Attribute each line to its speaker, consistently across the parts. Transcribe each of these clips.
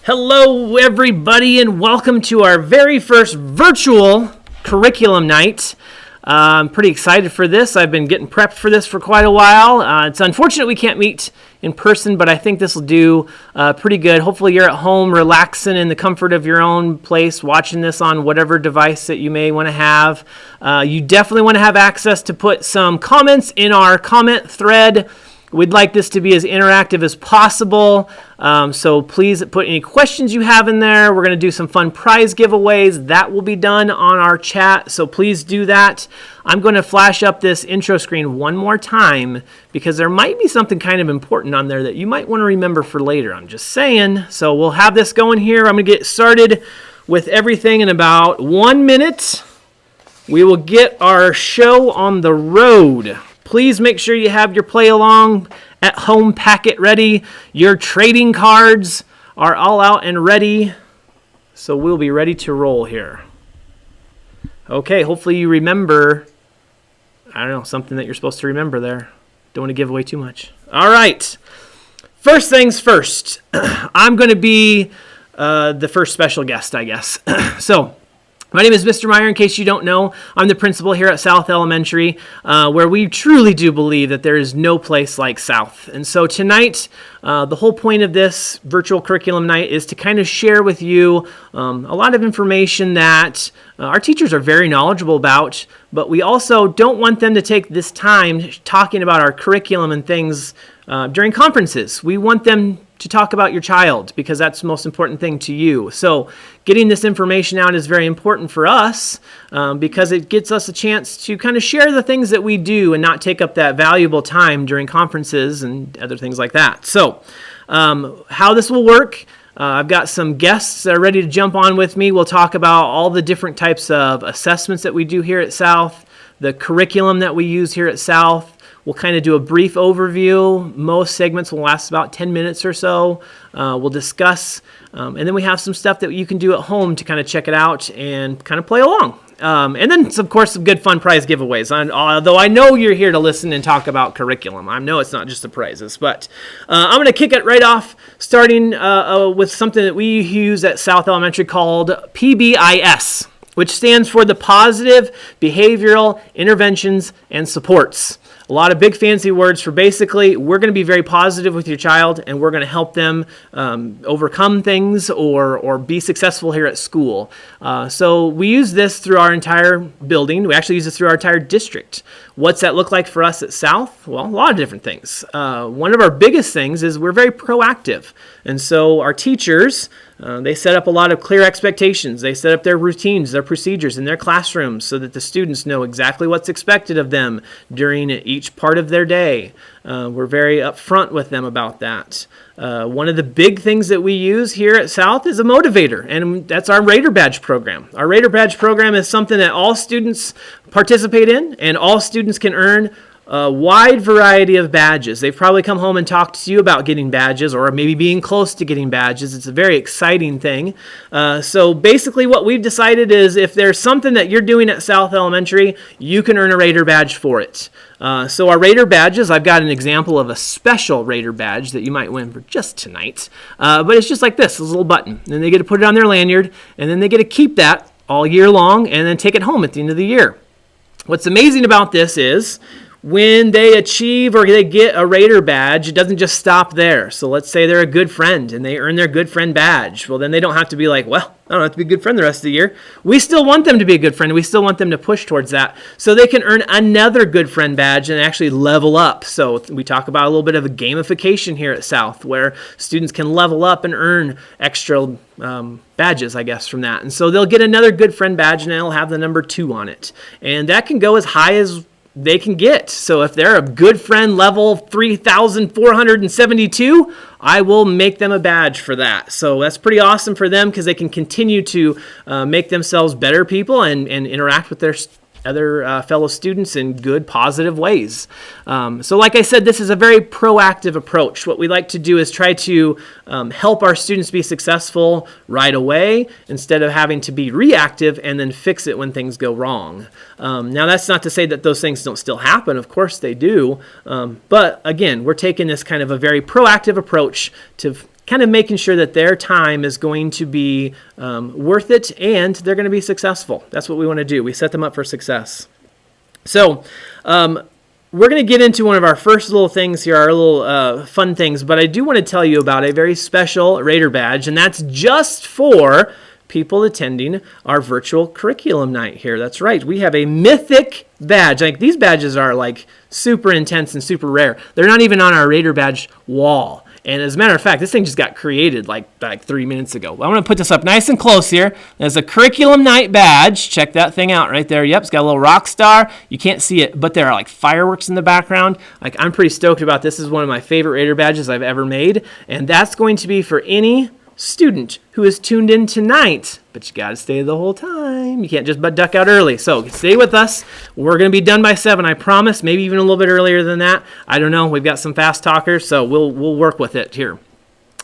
Speaker 1: Hello, everybody, and welcome to our very first virtual curriculum night. I'm pretty excited for this. I've been getting prepped for this for quite a while. It's unfortunate we can't meet in person, but I think this will do pretty good. Hopefully you're at home relaxing in the comfort of your own place, watching this on whatever device that you may want to have. You definitely want to have access to put some comments in our comment thread. We'd like this to be as interactive as possible, so please put any questions you have in there. We're going to do some fun prize giveaways. That will be done on our chat, so please do that. I'm going to flash up this intro screen one more time because there might be something kind of important on there that you might want to remember for later. I'm just saying. So we'll have this going here. I'm going to get started with everything in about 1 minute. We will get our show on the road. Please make sure you have your play along at home packet ready. Your trading cards are all out and ready. So we'll be ready to roll here. Okay, hopefully you remember, I don't know, something that you're supposed to remember there. Don't want to give away too much. All right. First things first. I'm going to be the first special guest, I guess. So, my name is Mr. Meyer. In case you don't know, I'm the principal here at South Elementary, where we truly do believe that there is no place like South. And so tonight, the whole point of this virtual curriculum night is to kind of share with you a lot of information that our teachers are very knowledgeable about, but we also don't want them to take this time talking about our curriculum and things during conferences. We want them to talk about your child because that's the most important thing to you. So getting this information out is very important for us because it gets us a chance to kind of share the things that we do and not take up that valuable time during conferences and other things like that. So how this will work, I've got some guests that are ready to jump on with me. We'll talk about all the different types of assessments that we do here at South, the curriculum that we use here at South. We'll kind of do a brief overview. Most segments will last about 10 minutes or so. We'll discuss, and then we have some stuff that you can do at home to kind of check it out and kind of play along. And then, of course, some good fun prize giveaways. Although I know you're here to listen and talk about curriculum. I know it's not just the prizes, but I'm going to kick it right off, starting with something that we use at South Elementary called PBIS, which stands for the Positive Behavioral Interventions and Supports. A lot of big fancy words for basically we're going to be very positive with your child and we're going to help them overcome things or be successful here at school. So we use this through our entire building. We actually use it through our entire district. What's that look like for us at South? Well, a lot of different things. One of our biggest things is we're very proactive. And so our teachers, they set up a lot of clear expectations. They set up their routines, their procedures in their classrooms so that the students know exactly what's expected of them during each part of their day. We're very upfront with them about that. One of the big things that we use here at South is a motivator, and that's our Raider Badge program. Our Raider Badge program is something that all students participate in, and all students can earn a wide variety of badges. They've probably come home and talked to you about getting badges or maybe being close to getting badges. It's a very exciting thing. So basically what we've decided is if there's something that you're doing at South Elementary, you can earn a Raider Badge for it. So our Raider Badges, I've got an example of a special Raider Badge that you might win for just tonight. But it's just like this little button. And they get to put it on their lanyard, and then they get to keep that all year long and then take it home at the end of the year. What's amazing about this is when they achieve or they get a Raider Badge, it doesn't just stop there. So let's say they're a good friend and they earn their good friend badge. Well, then they don't have to be like, well, I don't have to be a good friend the rest of the year. We still want them to be a good friend. We still want them to push towards that so they can earn another good friend badge and actually level up. So we talk about a little bit of a gamification here at South where students can level up and earn extra badges, I guess, from that. And so they'll get another good friend badge and it'll have the number 2 on it. And that can go as high as they can get. So if they're a good friend level 3,472, I will make them a badge for that. So that's pretty awesome for them because they can continue to make themselves better people and interact with their other fellow students in good, positive ways. So like I said, this is a very proactive approach. What we like to do is try to help our students be successful right away instead of having to be reactive and then fix it when things go wrong. Now, that's not to say that those things don't still happen. Of course they do. But again, we're taking this kind of a very proactive approach to kind of making sure that their time is going to be worth it and they're going to be successful. That's what we want to do. We set them up for success. So we're going to get into one of our first little things here, our little fun things, but I do want to tell you about a very special Raider badge, and that's just for people attending our virtual curriculum night here. That's right. We have a Mythic Badge. Like, these badges are like super intense and super rare. They're not even on our Raider badge wall. And as a matter of fact, this thing just got created like 3 minutes ago. I'm going to put this up nice and close here. There's a curriculum night badge. Check that thing out right there. Yep, it's got a little rock star. You can't see it, but there are like fireworks in the background. Like, I'm pretty stoked about this. This is one of my favorite Raider badges I've ever made. And that's going to be for any student who is tuned in tonight, but you got to stay the whole time. You can't just duck out early. So stay with us. We're going to be done by 7, I promise. Maybe even a little bit earlier than that. I don't know. We've got some fast talkers, so we'll work with it here.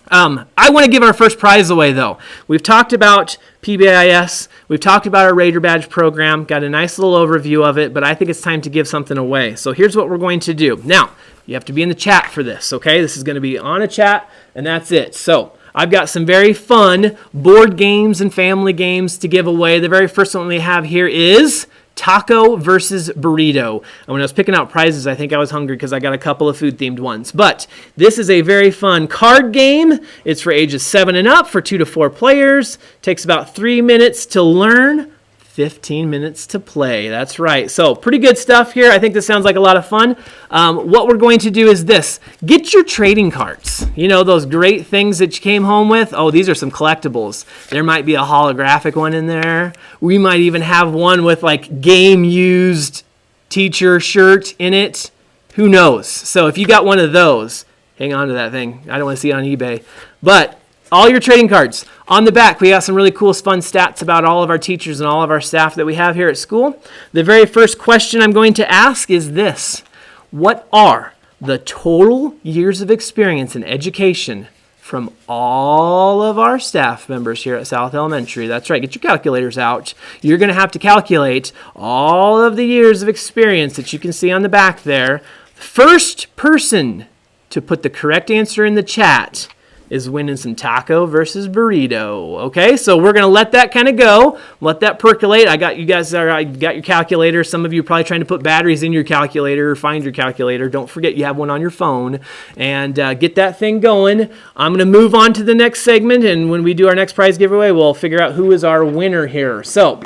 Speaker 1: I want to give our first prize away, though. We've talked about PBIS. We've talked about our Raider Badge program. Got a nice little overview of it, but I think it's time to give something away. So here's what we're going to do. Now, you have to be in the chat for this, okay? This is going to be on a chat, and that's it. So I've got some very fun board games and family games to give away. The very first one we have here is Taco versus Burrito. And when I was picking out prizes, I think I was hungry because I got a couple of food-themed ones. But this is a very fun card game. It's for ages 7 and up for 2 to 4 players. Takes about 3 minutes to learn, 15 minutes to play. That's right. So pretty good stuff here. I think this sounds like a lot of fun. What we're going to do is this. Get your trading cards. You know, those great things that you came home with? Oh, these are some collectibles. There might be a holographic one in there. We might even have one with like game-used teacher shirt in it. Who knows? So if you got one of those, hang on to that thing. I don't want to see it on eBay. But all your trading cards. On the back, we got some really cool, fun stats about all of our teachers and all of our staff that we have here at school. The very first question I'm going to ask is this. What are the total years of experience in education from all of our staff members here at South Elementary? That's right. Get your calculators out. You're going to have to calculate all of the years of experience that you can see on the back there. First person to put the correct answer in the chat is winning some taco versus burrito. Okay, so we're going to let that kind of go. Let that percolate. I got you guys, I got your calculator. Some of you are probably trying to put batteries in your calculator or find your calculator. Don't forget you have one on your phone. And get that thing going. I'm going to move on to the next segment. And when we do our next prize giveaway, we'll figure out who is our winner here. So,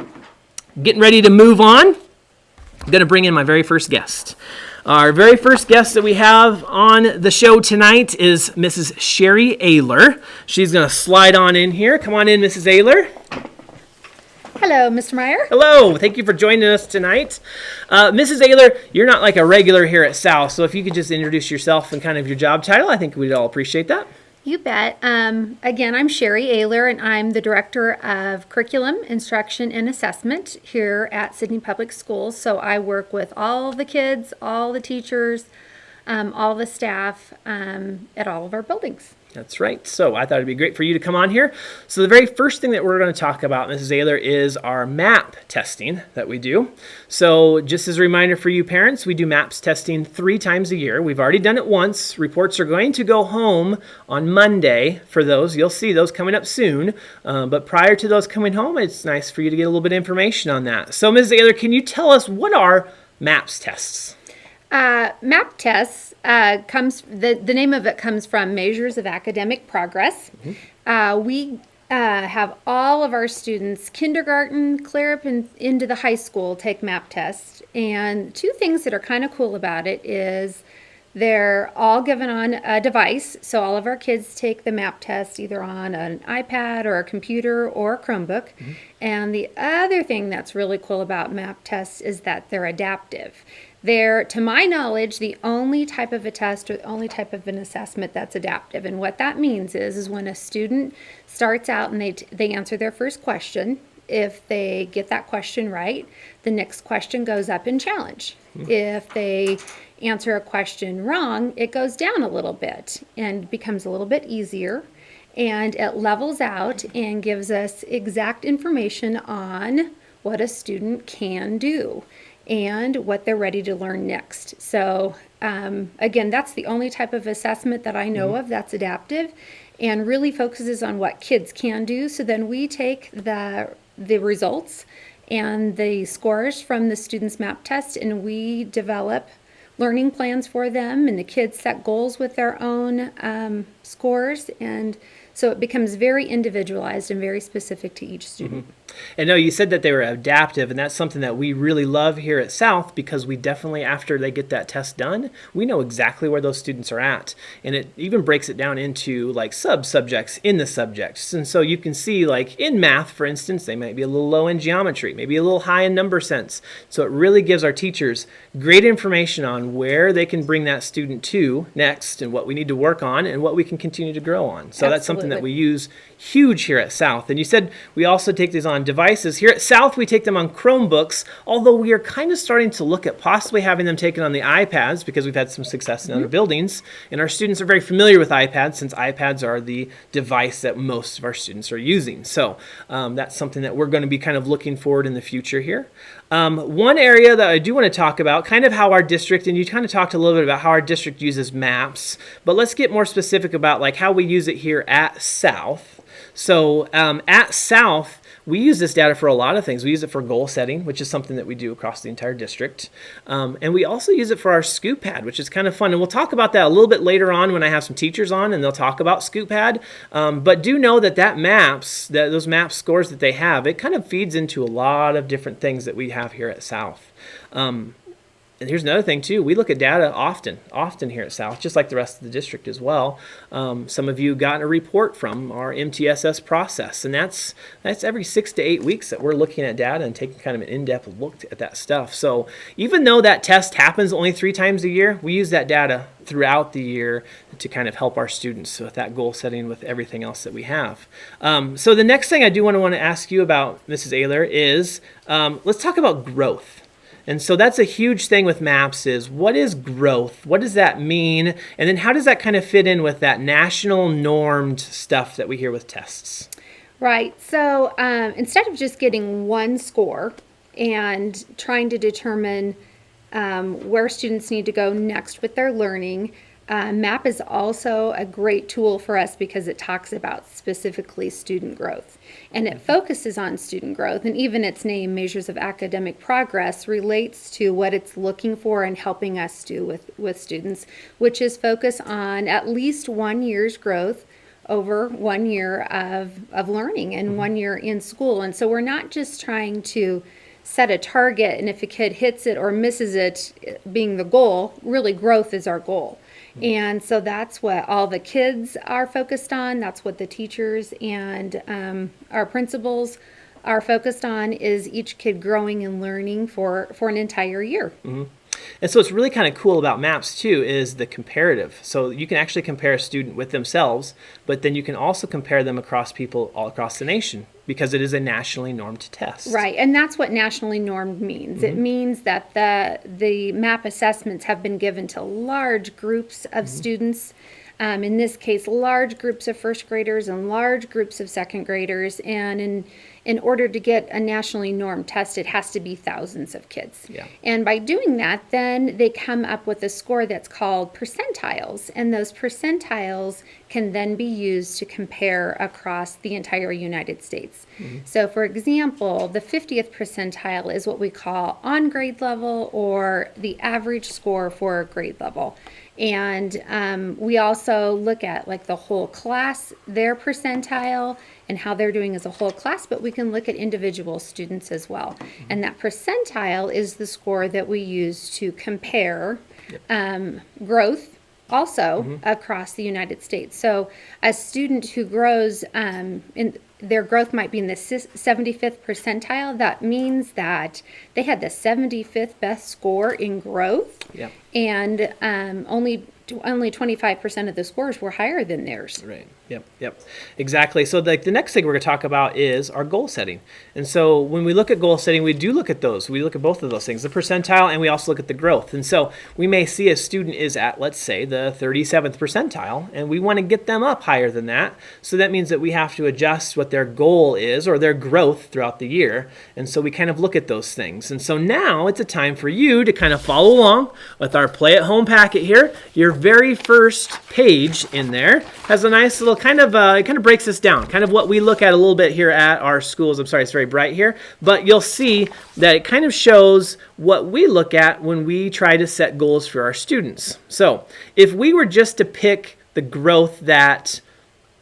Speaker 1: getting ready to move on. I'm going to bring in my very first guest. Our very first guest that we have on the show tonight is Mrs. Sherry Aylor. She's going to slide on in here. Come on in, Mrs. Aylor.
Speaker 2: Hello, Mr. Meyer.
Speaker 1: Hello. Thank you for joining us tonight. Mrs. Aylor, you're not like a regular here at South, so if you could just introduce yourself and kind of your job title, I think we'd all appreciate that.
Speaker 2: You bet. Again, I'm Sherry Aylor, and I'm the Director of Curriculum, Instruction, and Assessment here at Sydney Public Schools. So I work with all the kids, all the teachers, all the staff at all of our buildings.
Speaker 1: That's right. So I thought it'd be great for you to come on here. So the very first thing that we're going to talk about, Mrs. Aylor, is our MAP testing that we do. So just as a reminder for you parents, we do MAPS testing 3 times a year. We've already done it once. Reports are going to go home on Monday for those. You'll see those coming up soon. But prior to those coming home, it's nice for you to get a little bit of information on that. So Mrs. Aylor, can you tell us what are MAPS tests?
Speaker 2: MAP tests the name of it comes from Measures of Academic Progress. Mm-hmm. We have all of our students, kindergarten, clear up into the high school, take MAP tests. And 2 things that are kind of cool about it is they're all given on a device. So all of our kids take the MAP test either on an iPad or a computer or a Chromebook. Mm-hmm. And the other thing that's really cool about MAP tests is that they're adaptive. They're, to my knowledge, the only type of a test or the only type of an assessment that's adaptive. And what that means is when a student starts out and they answer their first question, if they get that question right, the next question goes up in challenge. Mm-hmm. If they answer a question wrong, it goes down a little bit and becomes a little bit easier. And it levels out and gives us exact information on what a student can do. and what they're ready to learn next. So again, that's the only type of assessment that I know of that's adaptive and really focuses on what kids can do. So then we take the results and the scores from the students' map test, and we develop learning plans for them, and the kids set goals with their own scores, and so it becomes very individualized and very specific to each student.
Speaker 1: And no, you said that they were adaptive, and that's something that we really love here at South, because we definitely, after they get that test done, we know exactly where those students are at. And it even breaks it down into like sub-subjects in the subjects. And so you can see, like in math, for instance, they might be a little low in geometry, maybe a little high in number sense. So it really gives our teachers great information on where they can bring that student to next, and what we need to work on, and what we can continue to grow on. So that's something that we use huge here at South. And you said we also take these on devices. Here at South, we take them on Chromebooks, although we are kind of starting to look at possibly having them taken on the iPads, because we've had some success in other buildings, and our students are very familiar with iPads, since iPads are the device that most of our students are using. So that's something that we're going to be kind of looking forward in the future here. One area that I do want to talk about, kind of how our district, and you kind of talked a little bit about how our district uses maps, but let's get more specific about like how we use it here at South. So at South, we use this data for a lot of things. We use it for goal setting, which is something that we do across the entire district. And we also use it for our Scoop Pad, which is kind of fun. And we'll talk about that a little bit later on when I have some teachers on, and they'll talk about Scoop Pad. But do know that those map scores that they have, it kind of feeds into a lot of different things that we have here at South. And here's another thing too, we look at data often here at South, just like the rest of the district as well. Some of you got a report from our MTSS process, and that's every 6 to 8 weeks that we're looking at data and taking kind of an in-depth look at that stuff. So even though that test happens only 3 times a year, we use that data throughout the year to kind of help our students with that goal setting, with everything else that we have. So the next thing I do want to ask you about, Mrs. Aylor, is let's talk about growth. And so that's a huge thing with maps, is what is growth? What does that mean? And then how does that kind of fit in with that national normed stuff that we hear with tests?
Speaker 2: Right. So instead of just getting one score and trying to determine where students need to go next with their learning, MAP is also a great tool for us because it talks about specifically student growth. And it focuses on student growth, and even its name, Measures of Academic Progress, relates to what it's looking for and helping us do with students, which is focus on at least 1 year's growth over 1 year of learning and 1 year in school. And so we're not just trying to set a target, and if a kid hits it or misses it being the goal, really growth is our goal. And so that's what all the kids are focused on. That's what the teachers and our principals are focused on, is each kid growing and learning for an entire year.
Speaker 1: And so what's really kind of cool about maps too is the comparative. So you can actually compare a student with themselves, but then you can also compare them across people all across the nation, because it is a nationally normed test.
Speaker 2: Right, and that's what nationally normed means. It means that the MAP assessments have been given to large groups of students. In this case, large groups of first graders and large groups of second graders. And in order to get a nationally normed test, it has to be thousands of kids.
Speaker 1: Yeah.
Speaker 2: And by doing that, then they come up with a score that's called percentiles. And those percentiles can then be used to compare across the entire United States. So for example, the 50th percentile is what we call on grade level, or the average score for a grade level. And we also look at like the whole class, their percentile, and how they're doing as a whole class, but we can look at individual students as well. And that percentile is the score that we use to compare growth also across the United States. So a student who grows in their growth might be in the 75th percentile. That means that they had the 75th best score in growth, and only 25% of the scores were higher than theirs.
Speaker 1: Right. Yep, exactly. So like the next thing we're going to talk about is our goal setting. And so when we look at goal setting, we do look at those. We look at both of those things, the percentile, and we also look at the growth. And so we may see a student is at, let's say, the 37th percentile, and we want to get them up higher than that. So that means that we have to adjust what their goal is or their growth throughout the year. And so we kind of look at those things. And so now it's a time for you to kind of follow along with our Play at Home packet here. Your very first page in there has a nice little it kind of breaks this down, kind of what we look at a little bit here at our schools. I'm sorry, it's very bright here, but you'll see that it kind of shows what we look at when we try to set goals for our students. So if we were just to pick the growth that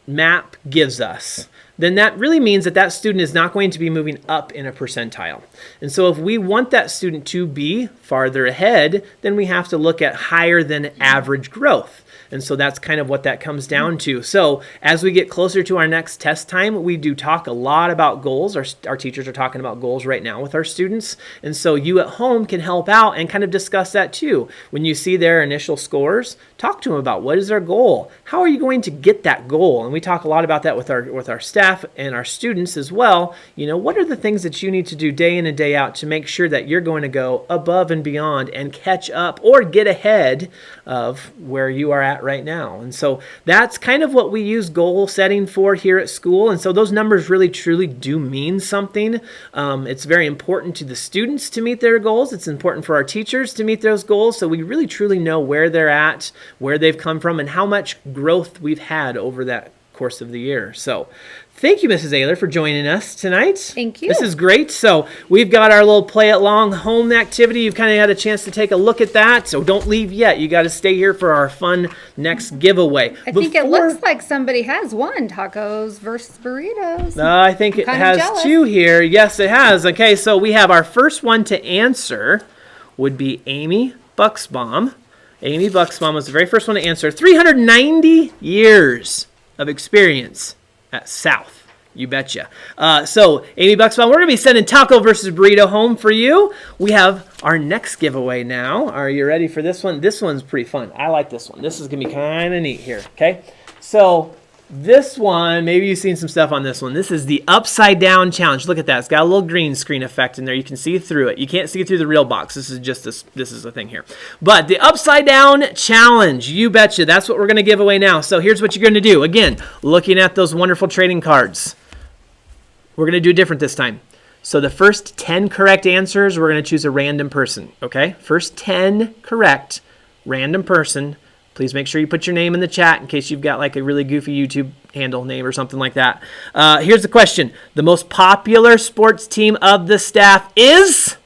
Speaker 1: MAP gives us, then that really means that that student is not going to be moving up in a percentile. And so if we want that student to be farther ahead, then we have to look at higher than average growth. And so that's kind of what that comes down to. So as we get closer to our next test time, we do talk a lot about goals. Our teachers are talking about goals right now with our students. And so you at home can help out and kind of discuss that too. When you see their initial scores, talk to them about what is their goal? How are you going to get that goal? And we talk a lot about that with our staff and our students as well. You know, what are the things that you need to do day in and day out to make sure that you're going to go above and beyond and catch up or get ahead of where you are at right now. And so that's kind of what we use goal setting for here at school. And so those numbers really truly do mean something. It's very important to the students to meet their goals. It's important for our teachers to meet those goals. So we really truly know where they're at, where they've come from, and how much growth we've had over that course of the year. So thank you, Mrs. Aylor, for joining us tonight.
Speaker 2: Thank you.
Speaker 1: This is great. So we've got our little play along home activity. You've kind of had a chance to take a look at that. So don't leave yet. You got to stay here for our fun next giveaway.
Speaker 2: I think it looks like somebody has won, tacos versus burritos.
Speaker 1: I think it has two here. Yes, it has. Okay, so we have our first one to answer would be Amy Bucksbaum. Amy Bucksbaum was the very first one to answer. 390 years of experience at South. You betcha. So, Amy Bucksbaum, we're going to be sending taco versus burrito home for you. We have our next giveaway now. Are you ready for this one? This one's pretty fun. I like this one. This is going to be kind of neat here, okay? So, this one, maybe you've seen some stuff on this one. This is the Upside Down Challenge. Look at that. It's got a little green screen effect in there. You can see through it. You can't see through the real box. This is just this is the thing here. But the Upside Down Challenge, you betcha. That's what we're going to give away now. So here's what you're going to do. Again, looking at those wonderful trading cards. We're going to do different this time. So the first 10 correct answers, we're going to choose a random person, okay? First 10 correct, random person. Please make sure you put your name in the chat in case you've got like a really goofy YouTube handle name or something like that. Here's the question. The most popular sports team of the staff is?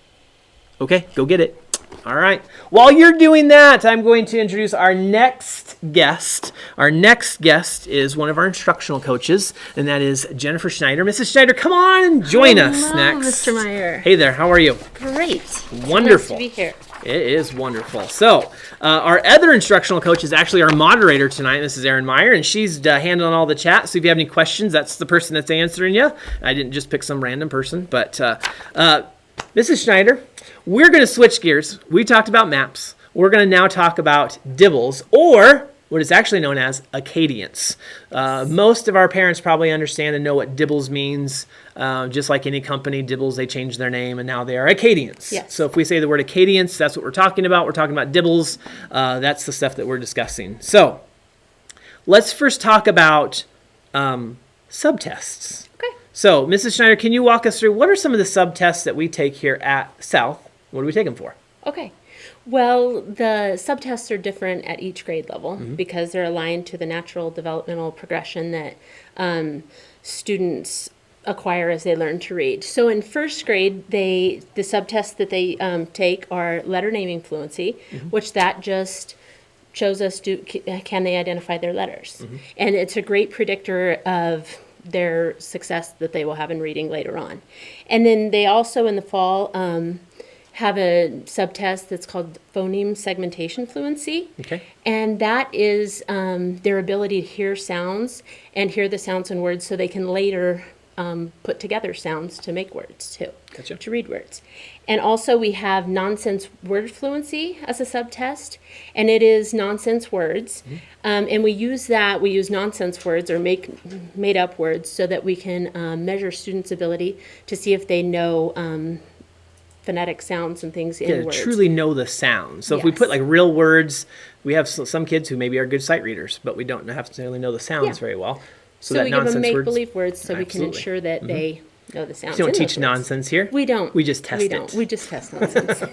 Speaker 1: Okay, go get it. All right. While you're doing that, I'm going to introduce our next guest. Our next guest is one of our instructional coaches, and that is Jennifer Schneider. Mrs. Schneider, come on and join us next.
Speaker 3: Mr. Meyer.
Speaker 1: Hey there. How are you?
Speaker 3: Great.
Speaker 1: Wonderful.
Speaker 3: Nice to be here.
Speaker 1: It is wonderful. So our other instructional coach is actually our moderator tonight. This is Erin Meyer, and she's handling all the chat. So if you have any questions, that's the person that's answering you. I didn't just pick some random person. But Mrs. Schneider, we're going to switch gears. We talked about maps. We're going to now talk about dibbles, or what is actually known as Acadience. Most of our parents probably understand and know what dibbles means. Just like any company, dibbles, they changed their name, and now they are Acadience.
Speaker 3: Yes.
Speaker 1: So if we say the word Acadience, that's what we're talking about. We're talking about dibbles. That's the stuff that we're discussing. So let's first talk about subtests.
Speaker 2: Okay.
Speaker 1: So, Mrs. Schneider, can you walk us through what are some of the subtests that we take here at South? What do we take them for?
Speaker 3: Okay. Well, the subtests are different at each grade level because they're aligned to the natural developmental progression that students acquire as they learn to read. So in first grade, the subtests that they take are letter naming fluency, which that just shows us can they identify their letters. And it's a great predictor of their success that they will have in reading later on. And then they also in the fall have a subtest that's called Phoneme Segmentation Fluency.
Speaker 1: Okay.
Speaker 3: And that is their ability to hear sounds and hear the sounds in words so they can later put together sounds to make words too,
Speaker 1: Gotcha.
Speaker 3: to read words. And also we have nonsense word fluency as a subtest, and it is nonsense words. And we use nonsense words or made up words so that we can measure students' ability to see if they know phonetic sounds and things in words.
Speaker 1: Truly know the sound. So if we put like real words, we have some kids who maybe are good sight readers, but we don't necessarily know the sounds very well.
Speaker 3: So
Speaker 1: that
Speaker 3: we give them
Speaker 1: nonsense
Speaker 3: make-believe words so we can
Speaker 1: Absolutely.
Speaker 3: ensure that they know the sounds.
Speaker 1: You don't
Speaker 3: in
Speaker 1: teach
Speaker 3: those words.
Speaker 1: nonsense here.
Speaker 3: We don't.
Speaker 1: We just test
Speaker 3: We
Speaker 1: it.
Speaker 3: don't. We just test nonsense.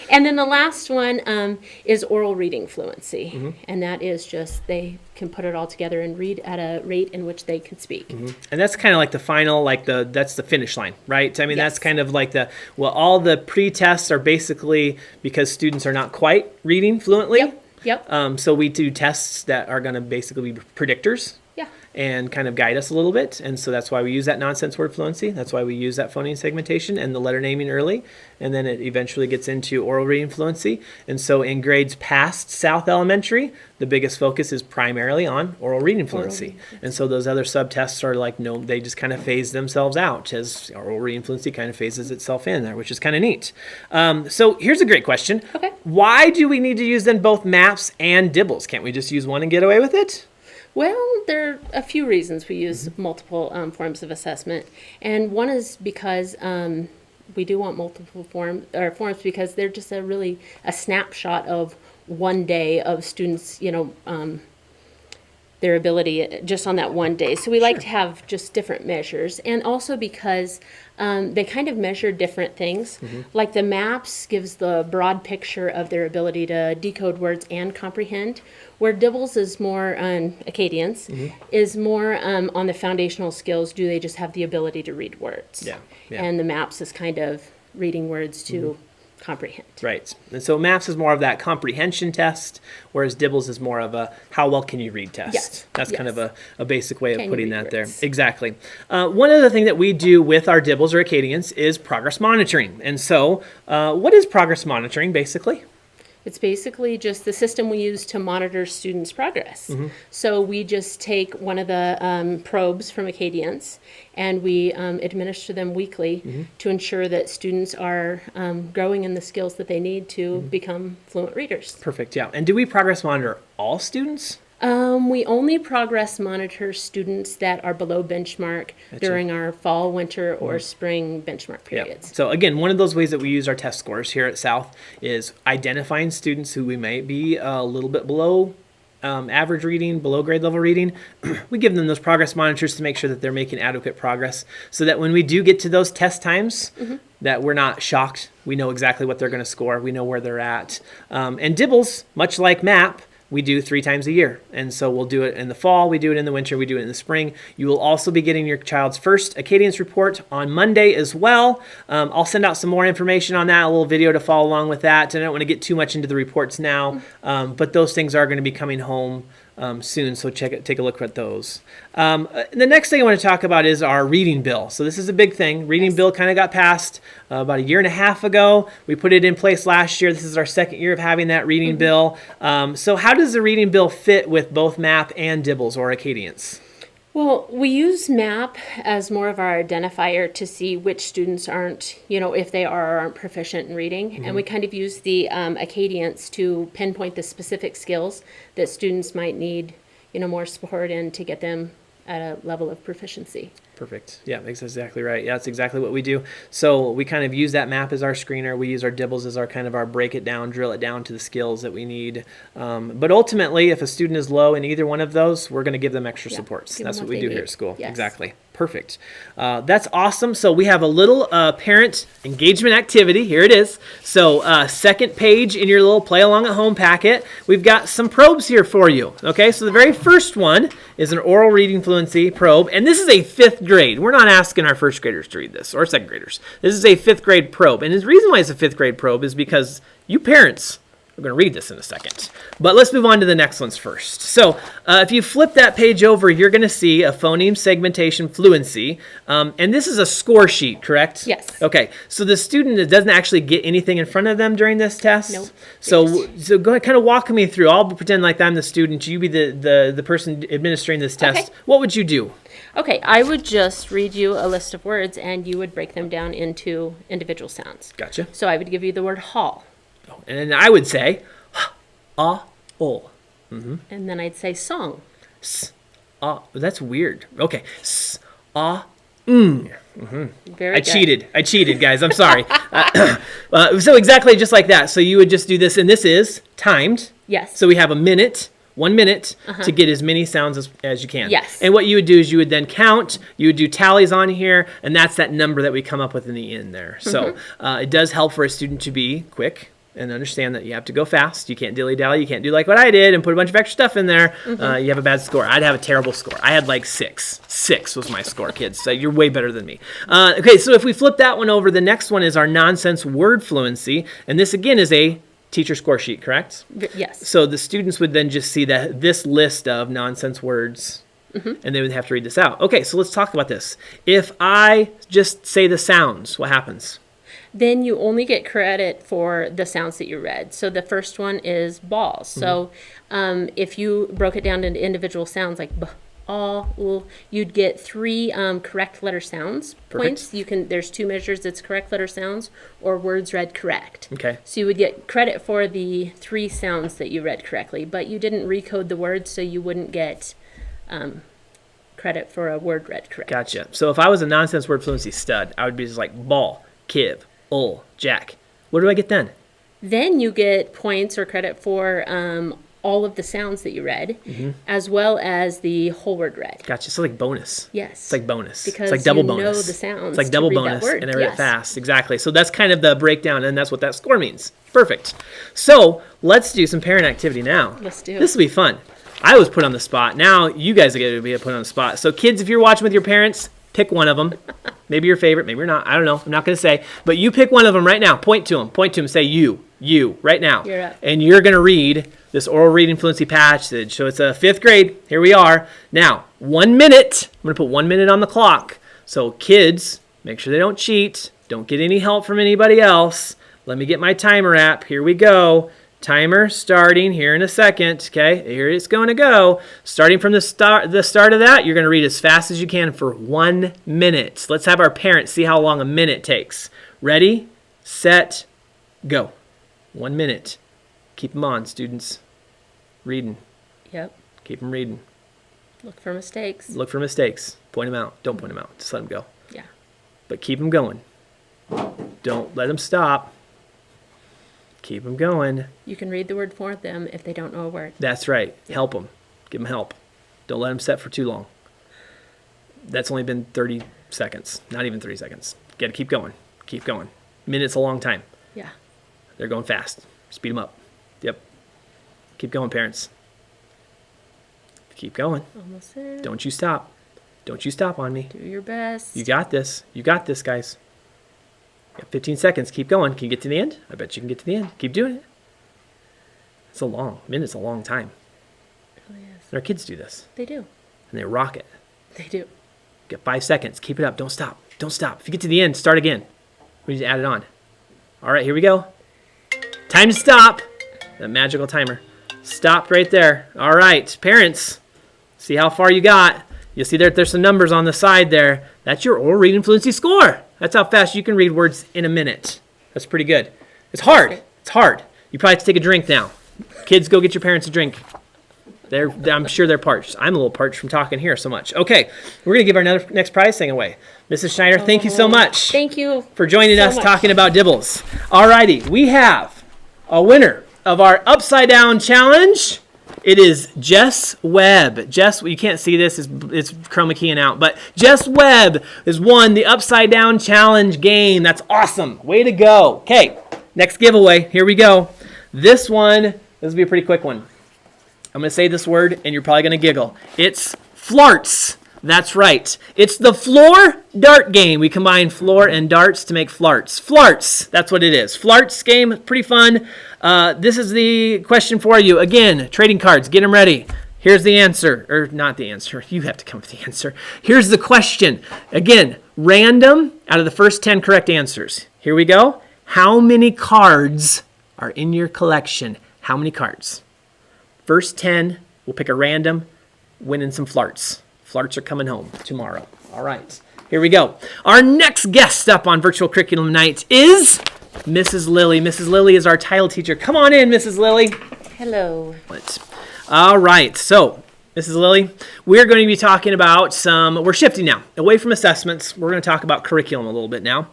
Speaker 3: And then the last one is oral reading fluency. And that is just they can put it all together and read at a rate in which they can speak.
Speaker 1: And that's kind of like the final, that's the finish line, right? I mean, that's
Speaker 3: Yes.
Speaker 1: kind of like all the pre-tests are basically because students are not quite reading fluently.
Speaker 3: Yep.
Speaker 1: So we do tests that are going to basically be predictors.
Speaker 3: Yeah.
Speaker 1: And kind of guide us a little bit. And so that's why we use that nonsense word fluency. That's why we use that phoneme segmentation and the letter naming early. And then it eventually gets into oral reading fluency. And so in grades past South Elementary, the biggest focus is primarily on oral reading fluency. And so those other subtests are like, no, they just kind of phase themselves out as oral reading fluency kind of phases itself in there, which is kind of neat. So here's a great question.
Speaker 3: Okay.
Speaker 1: Why do we need to use then both maps and dibbles? Can't we just use one and get away with it?
Speaker 3: Well, there are a few reasons we use multiple forms of assessment, and one is because we do want multiple forms because they're just a snapshot of one day of students, their ability just on that one day. So we like to have just different measures, and also because they kind of measure different things. Like the maps gives the broad picture of their ability to decode words and comprehend, where dibbles is more on Acadians, is more on the foundational skills. Do they just have the ability to read words?
Speaker 1: Yeah.
Speaker 3: And the maps is kind of reading words to comprehend.
Speaker 1: Right. And so maps is more of that comprehension test, whereas dibbles is more of a how well can you read test.
Speaker 3: Yes.
Speaker 1: That's kind
Speaker 3: Yes.
Speaker 1: of a basic way
Speaker 3: Can
Speaker 1: of
Speaker 3: you
Speaker 1: putting
Speaker 3: read
Speaker 1: that there.
Speaker 3: words?
Speaker 1: Exactly. One other thing that we do with our dibbles or Acadians is progress monitoring. And so what is progress monitoring basically?
Speaker 3: It's basically just the system we use to monitor students' progress. So we just take one of the probes from Acadians and we administer them weekly to ensure that students are growing in the skills that they need to become fluent readers.
Speaker 1: Perfect. Yeah. And do we progress monitor all students?
Speaker 3: We only progress monitor students that are below benchmark during our fall, winter, or spring benchmark periods.
Speaker 1: So again, one of those ways that we use our test scores here at South is identifying students who we may be a little bit below average reading, below grade level reading. We give them those progress monitors to make sure that they're making adequate progress so that when we do get to those test times, that we're not shocked. We know exactly what they're going to score. We know where they're at. And dibbles, much like MAP, we do 3 times a year. And so we'll do it in the fall, we do it in the winter, we do it in the spring. You will also be getting your child's first Acadians report on Monday as well. I'll send out some more information on that, a little video to follow along with that. I don't want to get too much into the reports now, but those things are going to be coming home soon, so take a look at those. The next thing I want to talk about is our reading bill. So this is a big thing. Reading bill kind of got passed about 1.5 years ago. We put it in place last year. This is our second year of having that reading bill. So how does the reading bill fit with both MAP and dibbles or Acadians?
Speaker 3: Well, we use MAP as more of our identifier to see which students aren't, if they are or aren't proficient in reading. And we kind of use the Acadians to pinpoint the specific skills that students might need, more support in to get them at a level of proficiency.
Speaker 1: Perfect. Yeah, that's exactly right. Yeah, that's exactly what we do. So we kind of use that MAP as our screener. We use our dibbles as our kind of our break it down, drill it down to the skills that we need. But ultimately, if a student is low in either one of those, we're going to give them extra supports.
Speaker 3: give
Speaker 1: That's
Speaker 3: them
Speaker 1: what
Speaker 3: what
Speaker 1: we
Speaker 3: they
Speaker 1: do here
Speaker 3: need.
Speaker 1: at school.
Speaker 3: Yes.
Speaker 1: Exactly. Perfect. That's awesome. So we have a little parent engagement activity. Here it is. So second page in your little play along at home packet, we've got some probes here for you. Okay, so the very first one is an oral reading fluency probe, and this is a 5th grade. We're not asking our 1st graders to read this, or 2nd graders. This is a 5th grade probe, and the reason why it's a 5th grade probe is because you parents are going to read this in a second. But let's move on to the next ones first. So if you flip that page over, you're going to see a phoneme segmentation fluency. And this is a score sheet, correct?
Speaker 3: Yes.
Speaker 1: Okay. So the student doesn't actually get anything in front of them during this test?
Speaker 3: Nope.
Speaker 1: So go ahead, kind of walk me through. I'll pretend like I'm the student. You be the person administering this test.
Speaker 3: Okay.
Speaker 1: What would you do?
Speaker 3: Okay, I would just read you a list of words and you would break them down into individual sounds.
Speaker 1: Gotcha.
Speaker 3: So I would give you the word hall.
Speaker 1: And then I would say, ol.
Speaker 3: And then I'd say song.
Speaker 1: That's weird. Okay.
Speaker 3: Very
Speaker 1: I
Speaker 3: good.
Speaker 1: cheated, guys. I'm sorry. So exactly just like that. So you would just do this, and this is timed.
Speaker 3: Yes.
Speaker 1: So we have 1 minute to get as many sounds as you can.
Speaker 3: Yes.
Speaker 1: And what you would do is you would then count, you would do tallies on here, and that's that number that we come up with in the end there. So it does help for a student to be quick and understand that you have to go fast. You can't dilly-dally. You can't do like what I did and put a bunch of extra stuff in there. You have a bad score. I'd have a terrible score. I had like 6. 6 was my score, kids. So you're way better than me. Okay, so if we flip that one over, the next one is our nonsense word fluency. And this, again, is a teacher score sheet, correct?
Speaker 3: Yes.
Speaker 1: So the students would then just see this list of nonsense words, and they would have to read this out. Okay, so let's talk about this. If I just say the sounds, what happens?
Speaker 3: Then you only get credit for the sounds that you read. So the first one is ball. So if you broke it down into individual sounds like b, all, you'd get 3 correct letter sounds points. There's 2 measures. It's correct letter sounds or words read correct.
Speaker 1: Okay.
Speaker 3: So you would get credit for the 3 sounds that you read correctly, but you didn't recode the words, so you wouldn't get credit for a word read correct.
Speaker 1: Gotcha. So if I was a nonsense word fluency stud, I would be just like ball, kiv, ol, jack. What do I get then?
Speaker 3: Then you get points or credit for all of the sounds that you read, as well as the whole word read.
Speaker 1: Gotcha. So like bonus.
Speaker 3: Yes.
Speaker 1: It's like bonus.
Speaker 3: Because
Speaker 1: it's like double
Speaker 3: you
Speaker 1: bonus.
Speaker 3: know the sounds
Speaker 1: It's like
Speaker 3: to
Speaker 1: double
Speaker 3: read that
Speaker 1: bonus,
Speaker 3: word.
Speaker 1: and I read it
Speaker 3: Yes.
Speaker 1: fast. Exactly. So that's kind of the breakdown, and that's what that score means. Perfect. So let's do some parent activity now.
Speaker 3: Let's do it.
Speaker 1: This will be fun. I was put on the spot. Now you guys are going to be put on the spot. So kids, if you're watching with your parents, pick one of them. Maybe your favorite, maybe you're not. I don't know. I'm not going to say. But you pick one of them right now. Point to them. Point to them. Say you, right now.
Speaker 3: You're up.
Speaker 1: And you're going to read this oral reading fluency passage. So it's a 5th grade. Here we are. Now, 1 minute. I'm going to put 1 minute on the clock. So kids, make sure they don't cheat. Don't get any help from anybody else. Let me get my timer app. Here we go. Timer starting here in a second. Okay, here it's going to go. Starting from the start of that, you're going to read as fast as you can for 1 minute. Let's have our parents see how long a minute takes. Ready, set, go. 1 minute. Keep them on, students. Reading.
Speaker 3: Yep.
Speaker 1: Keep them reading.
Speaker 3: Look for mistakes.
Speaker 1: Look for mistakes. Point them out. Don't point them out. Just let them go.
Speaker 3: Yeah.
Speaker 1: But keep them going. Don't let them stop. Keep them going.
Speaker 3: You can read the word for them if they don't know a word.
Speaker 1: That's right. Help them. Give them help. Don't let them sit for too long. That's only been 30 seconds. Not even 30 seconds. Got to keep going. Keep going. Minute's a long time.
Speaker 3: Yeah.
Speaker 1: They're going fast. Speed them up. Yep. Keep going, parents. Keep going.
Speaker 3: Almost there.
Speaker 1: Don't you stop. Don't you stop on me.
Speaker 3: Do your best.
Speaker 1: You got this. You got this, guys. You got 15 seconds. Keep going. Can you get to the end? I bet you can get to the end. Keep doing it. It's a minute's a long time.
Speaker 3: It really is.
Speaker 1: And our kids do this.
Speaker 3: They do.
Speaker 1: And they rock it.
Speaker 3: They do.
Speaker 1: Get 5 seconds. Keep it up. Don't stop. Don't stop. If you get to the end, start again. We need to add it on. All right, here we go. Time to stop. That magical timer. Stopped right there. All right, parents, see how far you got. You'll see there's some numbers on the side there. That's your oral reading fluency score. That's how fast you can read words in a minute. That's pretty good. It's hard. It's hard. You probably have to take a drink now. Kids, go get your parents a drink. I'm sure they're parched. I'm a little parched from talking here so much. Okay, we're going to give our next prize thing away. Mrs. Schneider, thank you so much.
Speaker 3: Thank you
Speaker 1: for joining us
Speaker 3: much.
Speaker 1: talking about dibbles. All righty, we have a winner of our Upside Down Challenge. It is Jess Webb. Jess, you can't see this, it's chroma keying out, but Jess Webb has won the Upside Down Challenge game. That's awesome. Way to go. Okay, next giveaway. Here we go. This will be a pretty quick one. I'm going to say this word, and you're probably going to giggle. It's flarts. That's right. It's the floor dart game. We combine floor and darts to make flarts. Flarts. That's what it is. Flarts game. Pretty fun. This is the question for you. Again, trading cards. Get them ready. Here's the answer. Or not the answer. You have to come with the answer. Here's the question. Again, random out of the first 10 correct answers. Here we go. How many cards are in your collection? How many cards? First 10, we'll pick a random, winning some flarts. Flarts are coming home tomorrow. All right, here we go. Our next guest up on Virtual Curriculum Night is Mrs. Lily. Mrs. Lily is our title teacher. Come on in, Mrs. Lily.
Speaker 3: Hello.
Speaker 1: All right, so Mrs. Lily, we're going to be talking about we're shifting now, away from assessments. We're going to talk about curriculum a little bit now.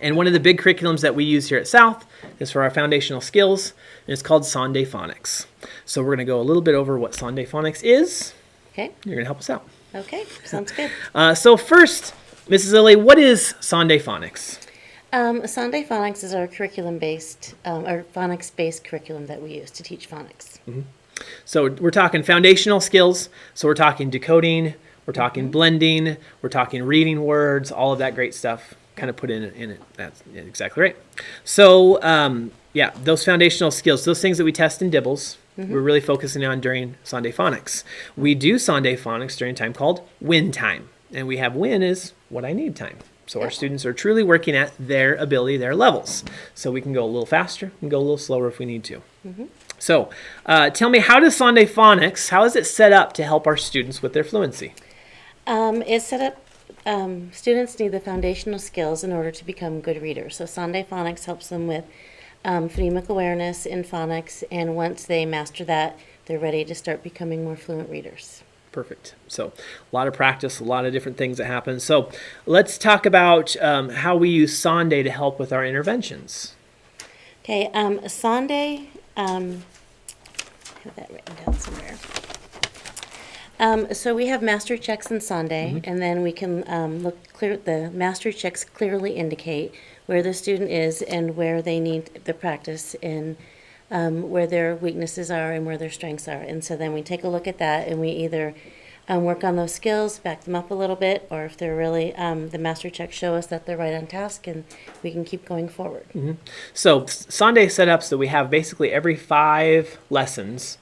Speaker 1: And one of the big curriculums that we use here at South is for our foundational skills, and it's called Sunday Phonics. So we're going to go a little bit over what Sunday Phonics is.
Speaker 3: Okay.
Speaker 1: You're going to help us out.
Speaker 3: Okay, sounds good.
Speaker 1: So first, Mrs. Lily, what is Sunday Phonics?
Speaker 3: Sunday Phonics is our curriculum-based, or phonics-based curriculum that we use to teach phonics.
Speaker 1: So we're talking foundational skills. So we're talking decoding, we're talking blending, we're talking reading words, all of that great stuff kind of put in it. That's exactly right. So yeah, those foundational skills, those things that we test in Dibbles, we're really focusing on during Sunday Phonics. We do Sunday Phonics during a time called win time. And we have win is what I need time. So our students are truly working at their ability, their levels. So we can go a little faster and go a little slower if we need to. So tell me, how does Sunday Phonics, how is it set up to help our students with their fluency?
Speaker 3: It's set up, students need the foundational skills in order to become good readers. So Sunday Phonics helps them with phonemic awareness in phonics, and once they master that, they're ready to start becoming more fluent readers.
Speaker 1: Perfect. So a lot of practice, a lot of different things that happen. So let's talk about how we use Sunday to help with our interventions.
Speaker 3: Okay, Sunday, I have that written down somewhere. So we have mastery checks in Sunday, and then we can look clear. The mastery checks clearly indicate where the student is and where they need the practice, and where their weaknesses are and where their strengths are. And so then we take a look at that, and we either work on those skills, back them up a little bit, or if they're really, the mastery checks show us that they're right on task, and we can keep going forward.
Speaker 1: So Sunday setups that we have basically every 5 lessons,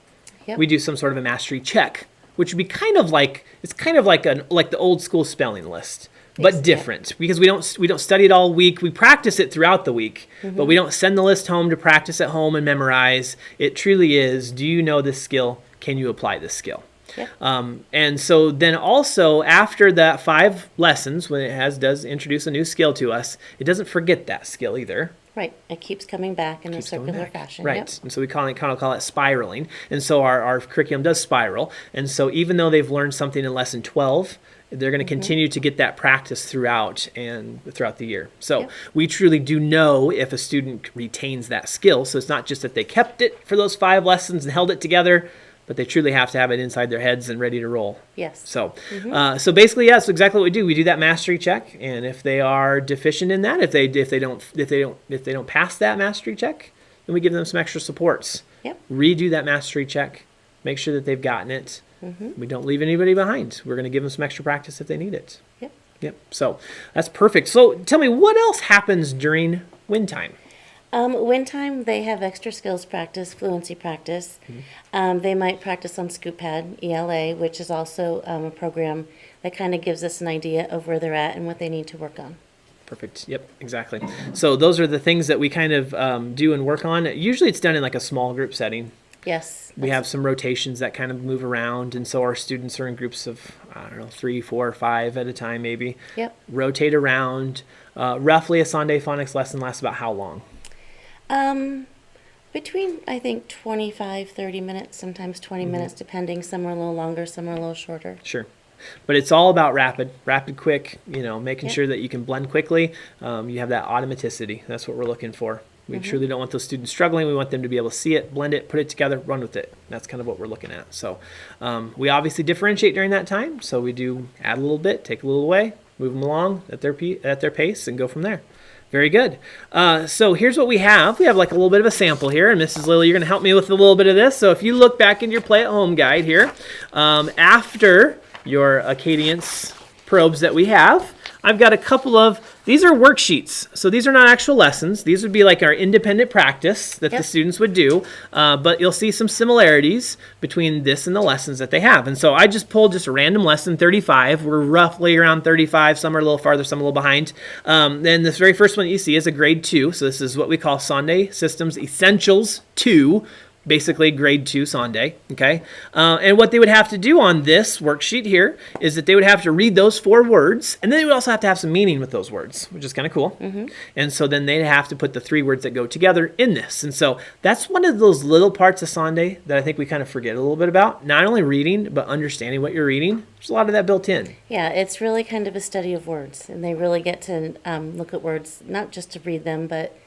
Speaker 1: we do some sort of a mastery check, which would be kind of like, it's kind of like the old school spelling list, but different, because we don't study it all week. We practice it throughout the week, but we don't send the list home to practice at home and memorize. It truly is, do you know this skill? Can you apply this skill? And so then also after that 5 lessons, when it does introduce a new skill to us, it doesn't forget that skill either.
Speaker 3: Right, it keeps coming back in a circular fashion.
Speaker 1: Right, and so we kind of call it spiraling. And so our curriculum does spiral. And so even though they've learned something in lesson 12, they're going to continue to get that practice throughout the year. So we truly do know if a student retains that skill. So it's not just that they kept it for those 5 lessons and held it together, but they truly have to have it inside their heads and ready to roll.
Speaker 3: Yes.
Speaker 1: So, so basically, that's exactly what we do. We do that mastery check, and if they are deficient in that, if they don't pass that mastery check, then we give them some extra supports. Redo that mastery check, make sure that they've gotten it. We don't leave anybody behind. We're going to give them some extra practice if they need it. So that's perfect. So tell me, what else happens during win time?
Speaker 3: Win time, they have extra skills practice, fluency practice. They might practice on Scoop Pad, ELA, which is also a program that kind of gives us an idea of where they're at and what they need to work on.
Speaker 1: Perfect. Yep, exactly. So those are the things that we kind of do and work on. Usually it's done in like a small group setting.
Speaker 3: Yes.
Speaker 1: We have some rotations that kind of move around, and so our students are in groups of, 3, 4, 5 at a time maybe. Rotate around. Roughly a Sunday Phonics lesson lasts about how long?
Speaker 3: Between, I think, 25, 30 minutes, sometimes 20 minutes, depending. Some are a little longer, some are a little shorter.
Speaker 1: Sure. But it's all about rapid, quick, making sure that you can blend quickly. You have that automaticity. That's what we're looking for. We truly don't want those students struggling. We want them to be able to see it, blend it, put it together, run with it. That's kind of what we're looking at. So we obviously differentiate during that time. So we do add a little bit, take a little away, move them along at their pace, and go from there. Very good. So here's what we have. We have like a little bit of a sample here, and Mrs. Lily, you're going to help me with a little bit of this. So if you look back in your Play at Home guide here, after your Acadience probes that we have, I've got a couple of, these are worksheets. So these are not actual lessons. These would be like our independent practice that the students would do. But you'll see some similarities between this and the lessons that they have. And so I just pulled just a random lesson, 35. We're roughly around 35. Some are a little farther, some a little behind. Then this very first one that you see is a grade 2. So this is what we call Sunday Systems Essentials 2. basically grade 2 Sunday, okay? And what they would have to do on this worksheet here is that they would have to read those 4 words, and then they would also have to have some meaning with those words, which is kind of cool. And so then they'd have to put the 3 words that go together in this. And so that's one of those little parts of Sunday that I think we kind of forget a little bit about. Not only reading, but understanding what you're reading. There's a lot of that built in.
Speaker 4: Yeah, it's really kind of a study of words, and they really get to look at words, not just to read them, but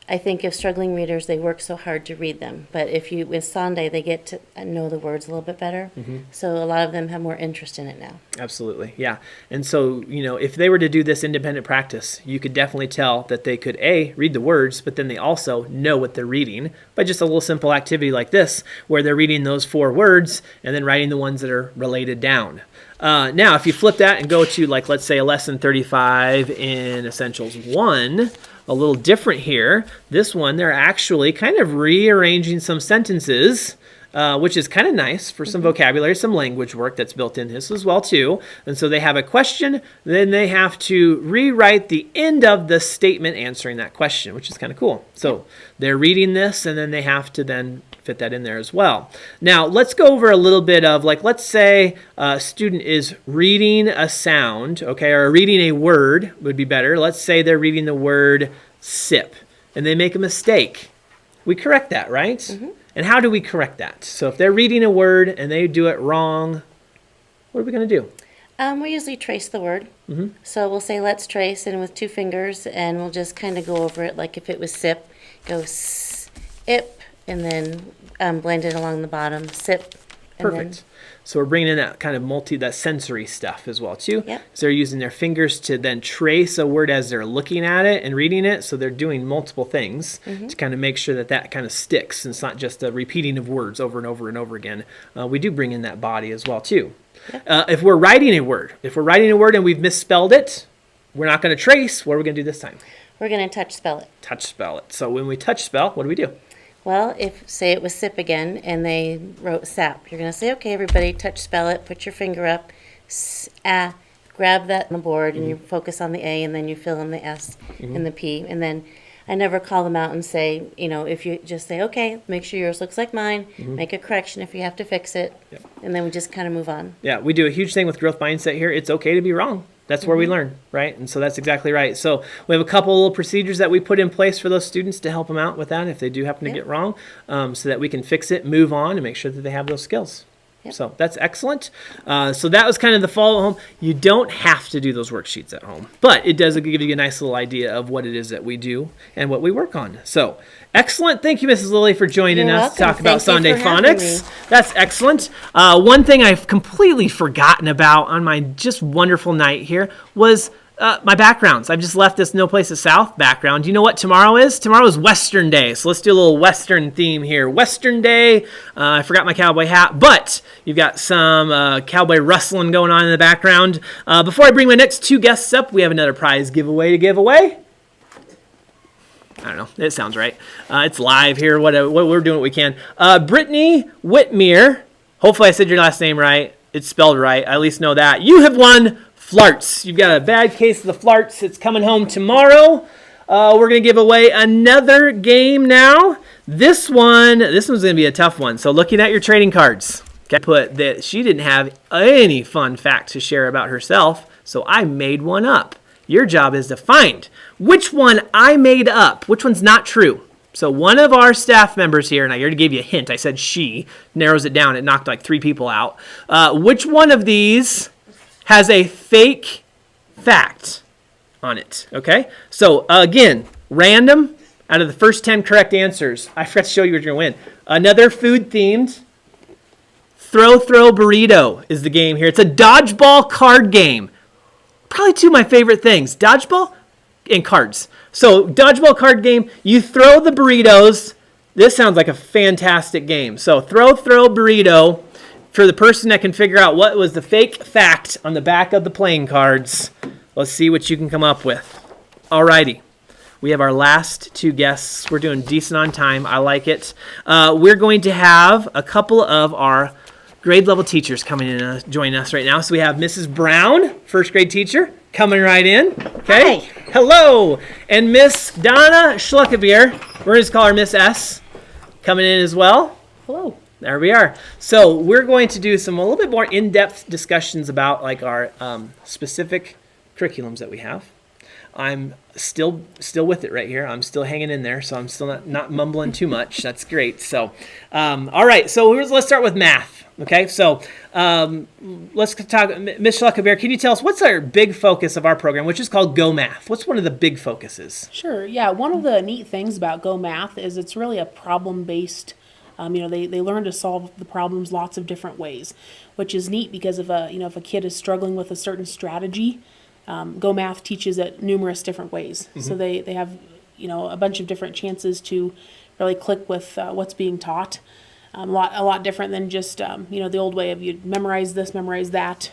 Speaker 4: I think if struggling readers, they work so hard to read them. But if you, with Sunday, they get to know the words a little bit better. So a lot of them have more interest in it now.
Speaker 1: Absolutely, yeah. And so, if they were to do this independent practice, you could definitely tell that they could, A, read the words, but then they also know what they're reading by just a little simple activity like this, where they're reading those 4 words and then writing the ones that are related down. Now, if you flip that and go to, like, let's say a lesson 35 in Essentials 1, a little different here. This one, they're actually kind of rearranging some sentences, which is kind of nice for some vocabulary, some language work that's built in this as well, too. And so they have a question, then they have to rewrite the end of the statement answering that question, which is kind of cool. So they're reading this, and then they have to then fit that in there as well. Now, let's go over a little bit of, like, let's say a student is reading a sound, okay, or reading a word would be better. Let's say they're reading the word sip, and they make a mistake. We correct that, right? And how do we correct that? So if they're reading a word and they do it wrong, what are we going to do?
Speaker 4: We usually trace the word. So we'll say, let's trace, and with 2 fingers, and we'll just kind of go over it like if it was sip, go sip, and then blend it along the bottom, sip. And
Speaker 1: Perfect. So we're bringing in that kind of that sensory stuff as well, too.
Speaker 4: Yep.
Speaker 1: So they're using their fingers to then trace a word as they're looking at it and reading it. So they're doing multiple things to kind of make sure that that kind of sticks. And it's not just a repeating of words over and over and over again. We do bring in that body as well, too. Yep. If we're writing a word and we've misspelled it, we're not going to trace. What are we going to do this time?
Speaker 4: We're going to touch spell it.
Speaker 1: Touch spell it. So when we touch spell, what do we do?
Speaker 4: Well, if, say it was sip again, and they wrote sap, you're going to say, okay, everybody, touch spell it, put your finger up, grab that on the board, and you focus on the A, and then you fill in the S and the P. And then I never call them out and say, if you just say, okay, make sure yours looks like mine, make a correction if you have to fix it, and then we just kind of move on.
Speaker 1: Yeah, we do a huge thing with growth mindset here. It's okay to be wrong. That's where we learn, right? And so that's exactly right. So we have a couple little procedures that we put in place for those students to help them out with that if they do happen to get wrong, so that we can fix it, move on, and make sure that they have those skills. So that's excellent. So that was kind of the follow home. You don't have to do those worksheets at home, but it does give you a nice little idea of what it is that we do and what we work on. So excellent. Thank you, Mrs. Lilly, for joining us to talk about Sunday Phonics. That's excellent. One thing I've completely forgotten about on my just wonderful night here was my backgrounds. I've just left this No Place is South background. Do you know what tomorrow is? Tomorrow is Western Day. So let's do a little Western theme here. Western Day. I forgot my cowboy hat, but you've got some cowboy rustling going on in the background. Before I bring my next 2 guests up, we have another prize giveaway to give away. I don't know. It sounds right. It's live here. We're doing what we can. Brittany Whitmere. Hopefully I said your last name right. It's spelled right. I at least know that. You have won Flarts. You've got a bad case of the Flarts. It's coming home tomorrow. We're going to give away another game now. This one's going to be a tough one. So looking at your trading cards, I put that she didn't have any fun facts to share about herself, so I made one up. Your job is to find which one I made up, which one's not true. So one of our staff members here, and I already gave you a hint, I said she, narrows it down. It knocked like 3 people out. Which one of these has a fake fact on it, okay? So, again, random, out of the first 10 correct answers, I forgot to show you what you're going to win. Another food-themed Throw Burrito is the game here. It's a dodgeball card game. Probably 2 of my favorite things, dodgeball and cards. So, dodgeball card game, you throw the burritos. This sounds like a fantastic game. So, throw burrito. For the person that can figure out what was the fake fact on the back of the playing cards, let's see what you can come up with. Alrighty. We have our last 2 guests. We're doing decent on time. I like it. We're going to have a couple of our grade level teachers coming in joining us right now. So we have Mrs. Brown, first grade teacher, coming right in. Okay.
Speaker 5: Hi.
Speaker 1: Hello. And Miss Donna Schluckebier, we're going to call her Miss S, coming in as well.
Speaker 5: Hello.
Speaker 1: There we are. So we're going to do some a little bit more in-depth discussions about like our specific curriculums that we have. I'm still with it right here. I'm still hanging in there, so I'm still not mumbling too much. That's great. So, all right. So let's start with math. Okay. So let's talk. Ms. Schluckabeer, can you tell us what's our big focus of our program, which is called Go Math? What's one of the big focuses?
Speaker 5: Sure. Yeah. One of the neat things about Go Math is it's really a problem-based. They learn to solve the problems lots of different ways, which is neat because if a kid is struggling with a certain strategy, Go Math teaches it numerous different ways. So they have, a bunch of different chances to really click with what's being taught. A lot different than just, the old way of you memorize this, memorize that.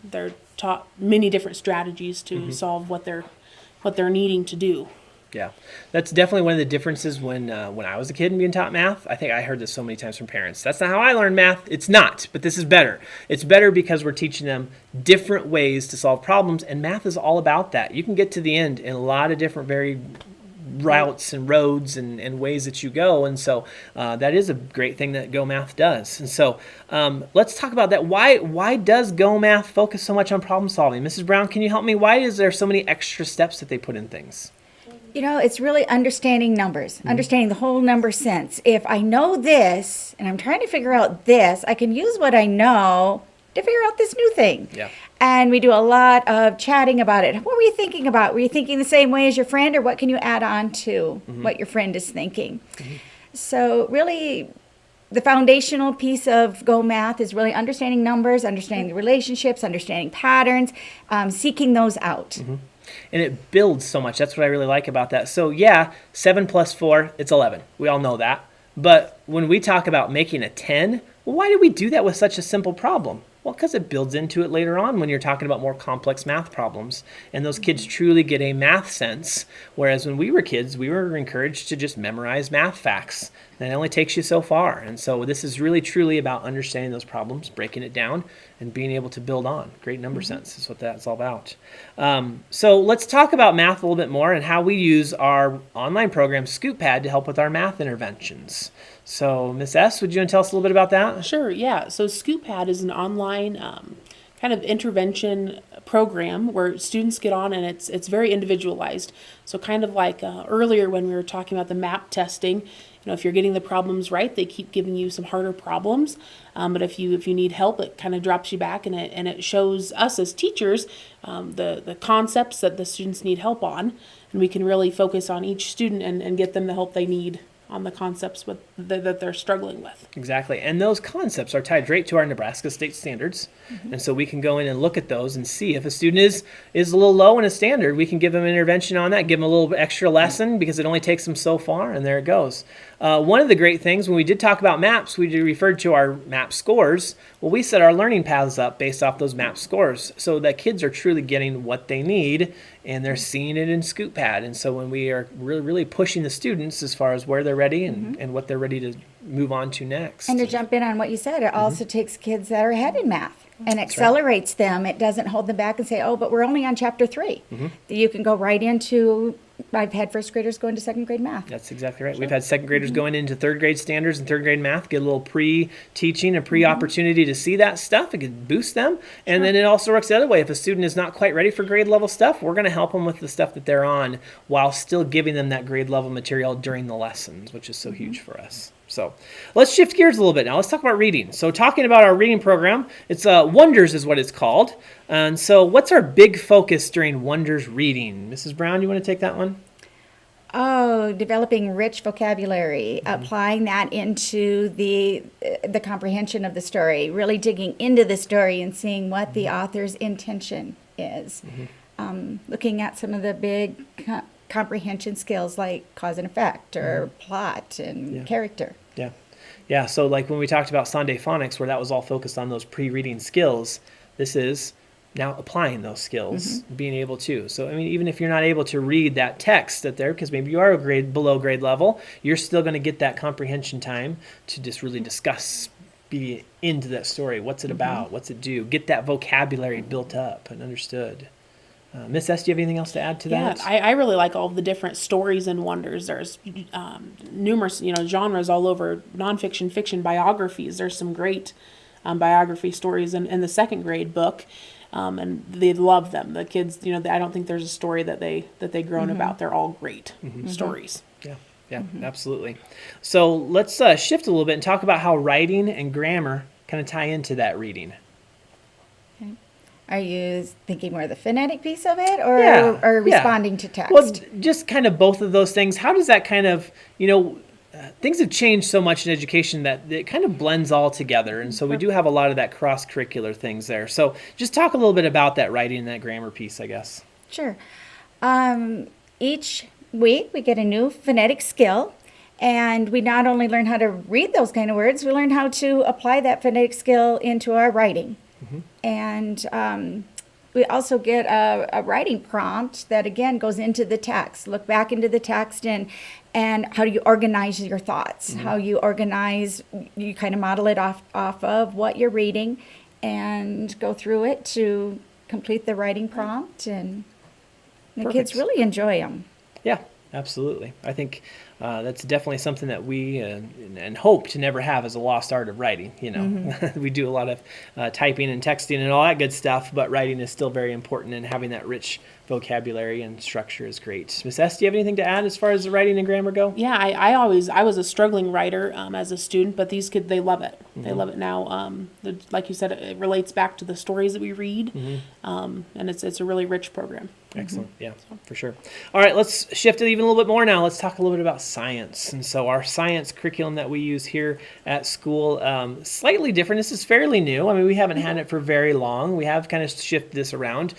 Speaker 5: They're taught many different strategies to solve what they're needing to do.
Speaker 1: Yeah, that's definitely one of the differences when I was a kid and being taught math. I think I heard this so many times from parents. That's not how I learned math. It's not, but this is better. It's better because we're teaching them different ways to solve problems, and math is all about that. You can get to the end in a lot of different routes and roads and ways that you go, and so that is a great thing that Go Math does. And so let's talk about that. Why does Go Math focus so much on problem solving? Mrs. Brown, can you help me? Why is there so many extra steps that they put in things?
Speaker 6: It's really understanding numbers, understanding the whole number sense. If I know this and I'm trying to figure out this, I can use what I know to figure out this new thing.
Speaker 1: Yeah.
Speaker 6: And we do a lot of chatting about it. What were you thinking about? Were you thinking the same way as your friend, or what can you add on to what your friend is thinking? So really, the foundational piece of Go Math is really understanding numbers, understanding the relationships, understanding patterns, seeking those out.
Speaker 1: And it builds so much. That's what I really like about that. So yeah, 7 plus 4, it's 11. We all know that. But when we talk about making a 10, well, why do we do that with such a simple problem? Well, because it builds into it later on when you're talking about more complex math problems. And those kids truly get a math sense. Whereas when we were kids, we were encouraged to just memorize math facts. And it only takes you so far. And so this is really truly about understanding those problems, breaking it down, and being able to build on. Great number sense is what that's all about. So let's talk about math a little bit more and how we use our online program, ScoopPad, to help with our math interventions. So, Ms. S., would you want to tell us a little bit about that?
Speaker 5: Sure. Yeah. So ScoopPad is an online kind of intervention program where students get on, and it's very individualized. So kind of like earlier when we were talking about the map testing, if you're getting the problems right, they keep giving you some harder problems. But if you need help, it kind of drops you back, and it shows us as teachers the concepts that the students need help on, and we can really focus on each student and get them the help they need on the concepts that they're struggling with.
Speaker 1: Exactly. And those concepts are tied right to our Nebraska state standards. And so we can go in and look at those and see if a student is a little low in a standard, we can give them an intervention on that, give them a little extra lesson because it only takes them so far, and there it goes. One of the great things, when we did talk about maps, we referred to our map scores. Well, we set our learning paths up based off those map scores so that kids are truly getting what they need, and they're seeing it in ScoopPad. And so when we are really, really pushing the students as far as where they're ready and what they're ready to move on to next.
Speaker 6: And to jump in on what you said, it also takes kids that are ahead in math and accelerates them. It doesn't hold them back and say, oh, but we're only on chapter 3. You can go right into, I've had first graders go into second grade math.
Speaker 1: That's exactly right. We've had second graders going into third grade standards and third grade math, get a little pre-teaching, a pre-opportunity to see that stuff. It can boost them. And then it also works the other way. If a student is not quite ready for grade level stuff, we're going to help them with the stuff that they're on while still giving them that grade level material during the lessons, which is so huge for us. So let's shift gears a little bit now. Let's talk about reading. So talking about our reading program, it's Wonders is what it's called. And so what's our big focus during Wonders reading? Mrs. Brown, you want to take that one?
Speaker 6: Oh, developing rich vocabulary, applying that into the comprehension of the story, really digging into the story and seeing what the author's intention is. Looking at some of the big comprehension skills like cause and effect or plot and character.
Speaker 1: Yeah, so like when we talked about Sunday Phonics, where that was all focused on those pre-reading skills, this is now applying those skills, being able to. So, I mean, even if you're not able to read that text that there, because maybe you are a grade below grade level, you're still going to get that comprehension time to just really discuss, be into that story. What's it about? What's it do? Get that vocabulary built up and understood. Miss S, do you have anything else to add to
Speaker 5: Yeah,
Speaker 1: that?
Speaker 5: I really like all the different stories and wonders. There's numerous, genres all over, nonfiction, fiction, biographies. There's some great biography stories in the second grade book, and they love them. The kids, I don't think there's a story that they groan about. They're all great stories.
Speaker 1: Yeah, absolutely. So let's shift a little bit and talk about how writing and grammar kind of tie into that reading.
Speaker 6: Are you thinking more of the phonetic piece of it, or
Speaker 1: Yeah,
Speaker 6: or
Speaker 1: yeah.
Speaker 6: responding to text?
Speaker 1: Well, just kind of both of those things. How does that kind of, things have changed so much in education that it kind of blends all together. And so we do have a lot of that cross-curricular things there. So just talk a little bit about that writing and that grammar piece, I guess.
Speaker 6: Sure. Each week we get a new phonetic skill, and we not only learn how to read those kind of words, we learn how to apply that phonetic skill into our writing. And we also get a writing prompt that, again, goes into the text. Look back into the text and how do you organize your thoughts? How you organize, you kind of model it off of what you're reading and go through it to complete the writing prompt. And the kids
Speaker 1: Perfect.
Speaker 6: really enjoy them.
Speaker 1: Yeah, absolutely. I think that's definitely something that we and hope to never have as a lost art of writing. We do a lot of typing and texting and all that good stuff, but writing is still very important, and having that rich vocabulary and structure is great. Miss S, do you have anything to add as far as the writing and grammar go?
Speaker 5: Yeah, I was a struggling writer as a student, but these kids, they love it. They love it now. Like you said, it relates back to the stories that we read, and it's a really rich program.
Speaker 1: Excellent. Yeah, for sure. All right, let's shift it even a little bit more now. Let's talk a little bit about science. And so our science curriculum that we use here at school, slightly different. This is fairly new. I mean, we haven't had it for very long. We have kind of shifted this around.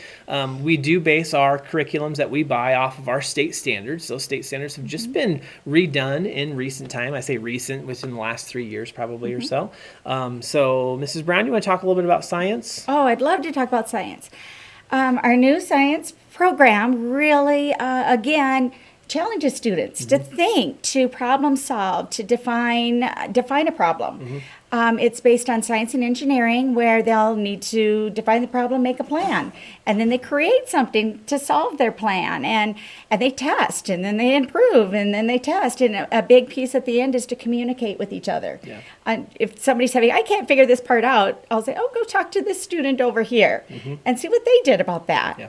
Speaker 1: We do base our curriculums that we buy off of our state standards. Those state standards have just been redone in recent time. I say recent, within the last 3 years probably or so. So Mrs. Brown, you want to talk a little bit about science?
Speaker 6: Oh, I'd love to talk about science. Our new science program really, again, challenges students to think, to problem solve, to define a problem. It's based on science and engineering, where they'll need to define the problem, make a plan, and then they create something to solve their plan, and they test, and then they improve, and then they test, and a big piece at the end is to communicate with each other.
Speaker 1: Yeah.
Speaker 6: And if somebody's having, I can't figure this part out, I'll say, oh, go talk to this student over here and see what they did about that.
Speaker 1: Yeah.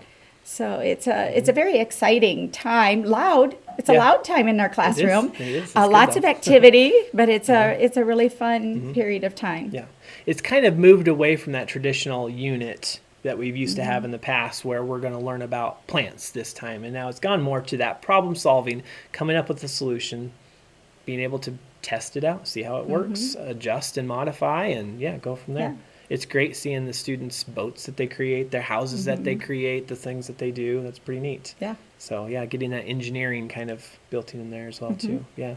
Speaker 6: So it's a very exciting time, loud. It's a loud time in our classroom.
Speaker 1: It is. It's
Speaker 6: Lots
Speaker 1: good,
Speaker 6: of activity, but it's a really fun period of time.
Speaker 1: Yeah. It's kind of moved away from that traditional unit that we've used to have in the past, where we're going to learn about plants this time. And now it's gone more to that problem solving, coming up with a solution, being able to test it out, see how it works, adjust and modify, and go from there.
Speaker 6: Yeah.
Speaker 1: It's great seeing the students' boats that they create, their houses that they create, the things that they do. That's pretty neat.
Speaker 6: Yeah.
Speaker 1: So getting that engineering kind of built in there as well too. Yeah.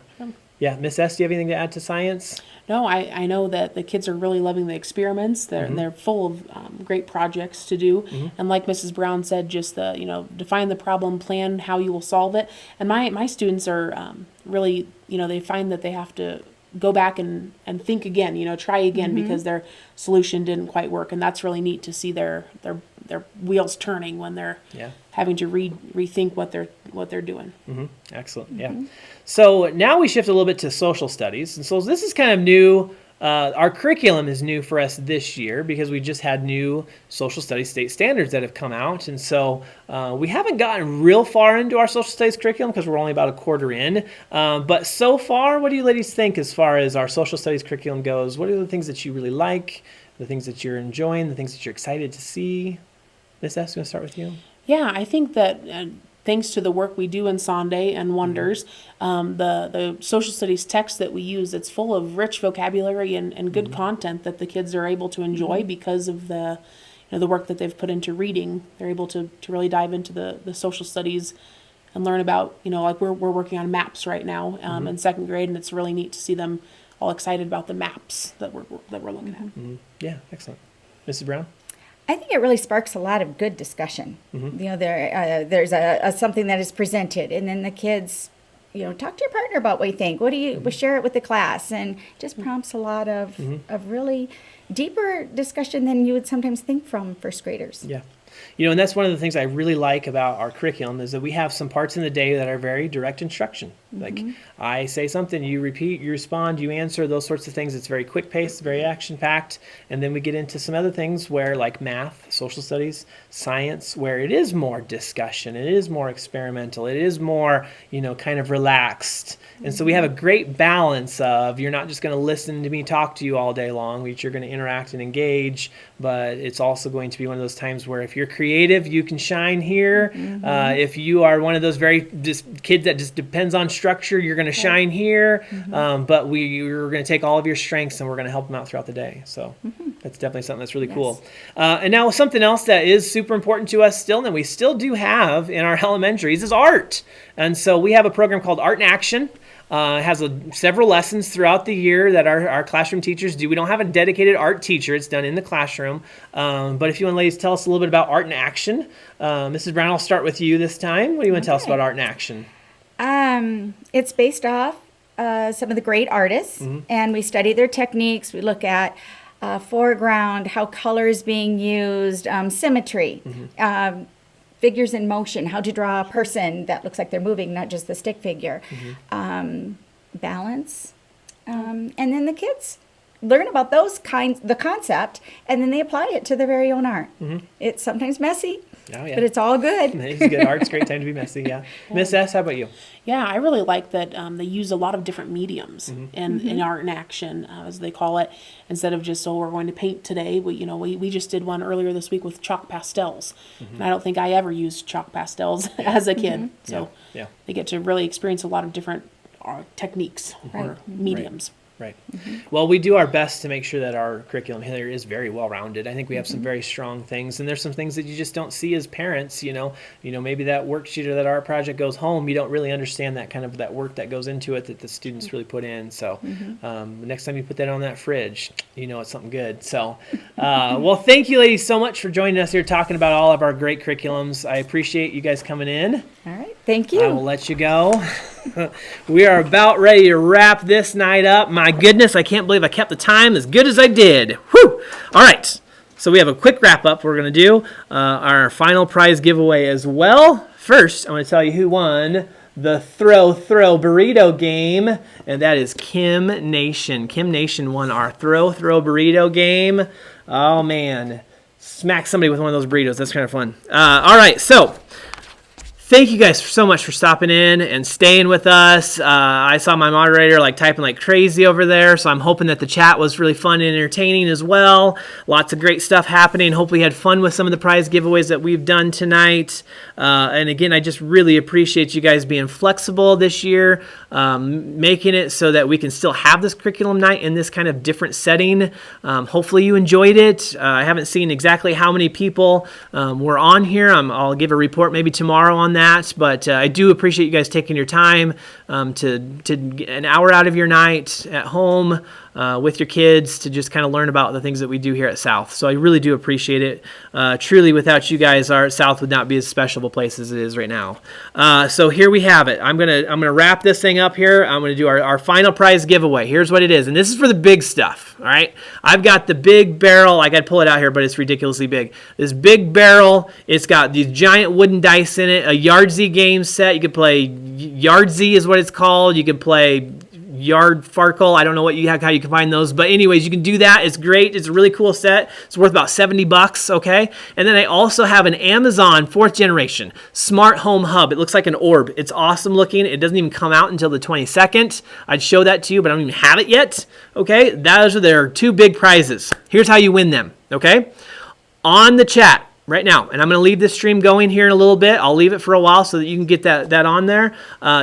Speaker 1: Yeah. Miss S, do you have anything to add to science?
Speaker 5: No, I know that the kids are really loving the experiments. They're full of great projects to do. And like Mrs. Brown said, just define the problem, plan how you will solve it. And my students are really, they find that they have to go back and think again, try again because their solution didn't quite work. And that's really neat to see their wheels turning when they're having to rethink what they're doing.
Speaker 1: Excellent. Yeah. So now we shift a little bit to social studies. And so this is kind of new. Our curriculum is new for us this year because we just had new social studies state standards that have come out. And so we haven't gotten real far into our social studies curriculum because we're only about a quarter in. But so far, what do you ladies think as far as our social studies curriculum goes? What are the things that you really like, the things that you're enjoying, the things that you're excited to see? Miss S, going to start with you.
Speaker 5: Yeah, I think that thanks to the work we do in Sunday and Wonders, the social studies text that we use, it's full of rich vocabulary and good content that the kids are able to enjoy because of the work that they've put into reading. They're able to really dive into the social studies and learn about, like we're working on maps right now in second grade, and it's really neat to see them all excited about the maps that we're looking at.
Speaker 1: Yeah, excellent. Mrs. Brown?
Speaker 6: I think it really sparks a lot of good discussion. There's something that is presented, and then the kids, talk to your partner about what you think. What do you share it with the class, and just prompts a lot of really deeper discussion than you would sometimes think from first graders.
Speaker 1: Yeah. And that's one of the things I really like about our curriculum is that we have some parts in the day that are very direct instruction. Like I say something, you repeat, you respond, you answer, those sorts of things. It's very quick paced, very action packed. And then we get into some other things where like math, social studies, science, where it is more discussion, it is more experimental, it is more, kind of relaxed. And so we have a great balance of you're not just going to listen to me talk to you all day long, but you're going to interact and engage. But it's also going to be one of those times where if you're creative, you can shine here. If you are one of those kids that just depends on structure, you're going to shine here. But we're going to take all of your strengths and we're going to help them out throughout the day. So that's definitely something that's really cool. And now something else that is super important to us still, and that we still do have in our elementaries, is art. And so we have a program called Art in Action. It has several lessons throughout the year that our classroom teachers do. We don't have a dedicated art teacher. It's done in the classroom. But if you want, ladies, tell us a little bit about Art in Action. Mrs. Brown, I'll start with you this time. What do you want to tell us about Art in Action?
Speaker 6: It's based off some of the great artists, and we study their techniques. We look at foreground, how color is being used, symmetry, figures in motion, how to draw a person that looks like they're moving, not just the stick figure, balance, and then the kids learn about the concept, and then they apply it to their very own art. It's sometimes messy, but it's all good.
Speaker 1: It's good. Art's a great time to be messy, yeah. Miss S, how about you?
Speaker 5: Yeah, I really like that they use a lot of different mediums in art and action, as they call it, instead of just, we're going to paint today. We just did one earlier this week with chalk pastels, and I don't think I ever used chalk pastels as a kid. So they get to really experience a lot of different techniques or mediums.
Speaker 1: Right. Well, we do our best to make sure that our curriculum here is very well-rounded. I think we have some very strong things, and there's some things that you just don't see as parents. Maybe that worksheet or that art project goes home. You don't really understand that work that goes into it that the students really put in. So next time you put that on that fridge, it's something good. So, well, thank you, ladies, so much for joining us here talking about all of our great curriculums. I appreciate you guys coming in.
Speaker 6: All right. Thank you.
Speaker 1: I will let you go. We are about ready to wrap this night up. My goodness, I can't believe I kept the time as good as I did. Whew! All right, so we have a quick wrap up. We're going to do our final prize giveaway as well. First, I'm going to tell you who won the Throw Burrito game, and that is Kim Nation. Kim Nation won our Throw Burrito game. Oh, man. Smack somebody with one of those burritos. That's kind of fun. All right, so thank you guys so much for stopping in and staying with us. I saw my moderator typing like crazy over there, so I'm hoping that the chat was really fun and entertaining as well. Lots of great stuff happening. Hopefully you had fun with some of the prize giveaways that we've done tonight. And again, I just really appreciate you guys being flexible this year, making it so that we can still have this curriculum night in this kind of different setting. Hopefully you enjoyed it. I haven't seen exactly how many people were on here. I'll give a report maybe tomorrow on that. But I do appreciate you guys taking your time to get an hour out of your night at home with your kids to just kind of learn about the things that we do here at South. So I really do appreciate it. Truly, without you guys, our South would not be as special a place as it is right now. So here we have it. I'm gonna wrap this thing up here. I'm gonna do our final prize giveaway. Here's what it is, and this is for the big stuff. All right, I've got the big barrel. I got to pull it out here, but it's ridiculously big. This big barrel. It's got these giant wooden dice in it. A Yardsie game set. You could play Yardsie is what it's called. You can play Yard Farkle. I don't know how you can find those, but anyways, you can do that. It's great. It's a really cool set. It's worth about $70, okay? And then I also have an Amazon 4th generation smart home hub. It looks like an orb. It's awesome looking. It doesn't even come out until the 22nd. I'd show that to you, but I don't even have it yet, okay? Those are their two big prizes. Here's how you win them, okay? On the chat right now, and I'm going to leave this stream going here in a little bit. I'll leave it for a while so that you can get that on there.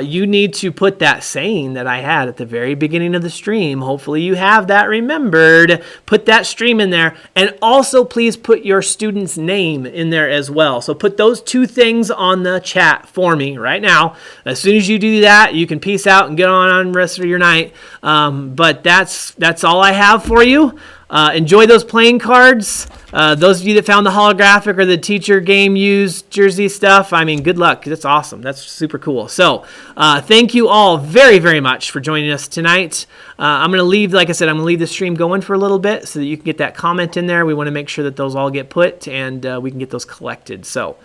Speaker 1: You need to put that saying that I had at the very beginning of the stream. Hopefully you have that remembered. Put that stream in there, and also please put your student's name in there as well. So put those two things on the chat for me right now. As soon as you do that, you can peace out and get on the rest of your night. But that's all I have for you. Enjoy those playing cards. those of you that found the holographic or the teacher game used jersey stuff, I mean, good luck. That's awesome. That's super cool. So thank you all very, very much for joining us tonight. I'm going to leave, like I said, I'm going to leave the stream going for a little bit so that you can get that comment in there. We want to make sure that those all get put and we can get those collected. So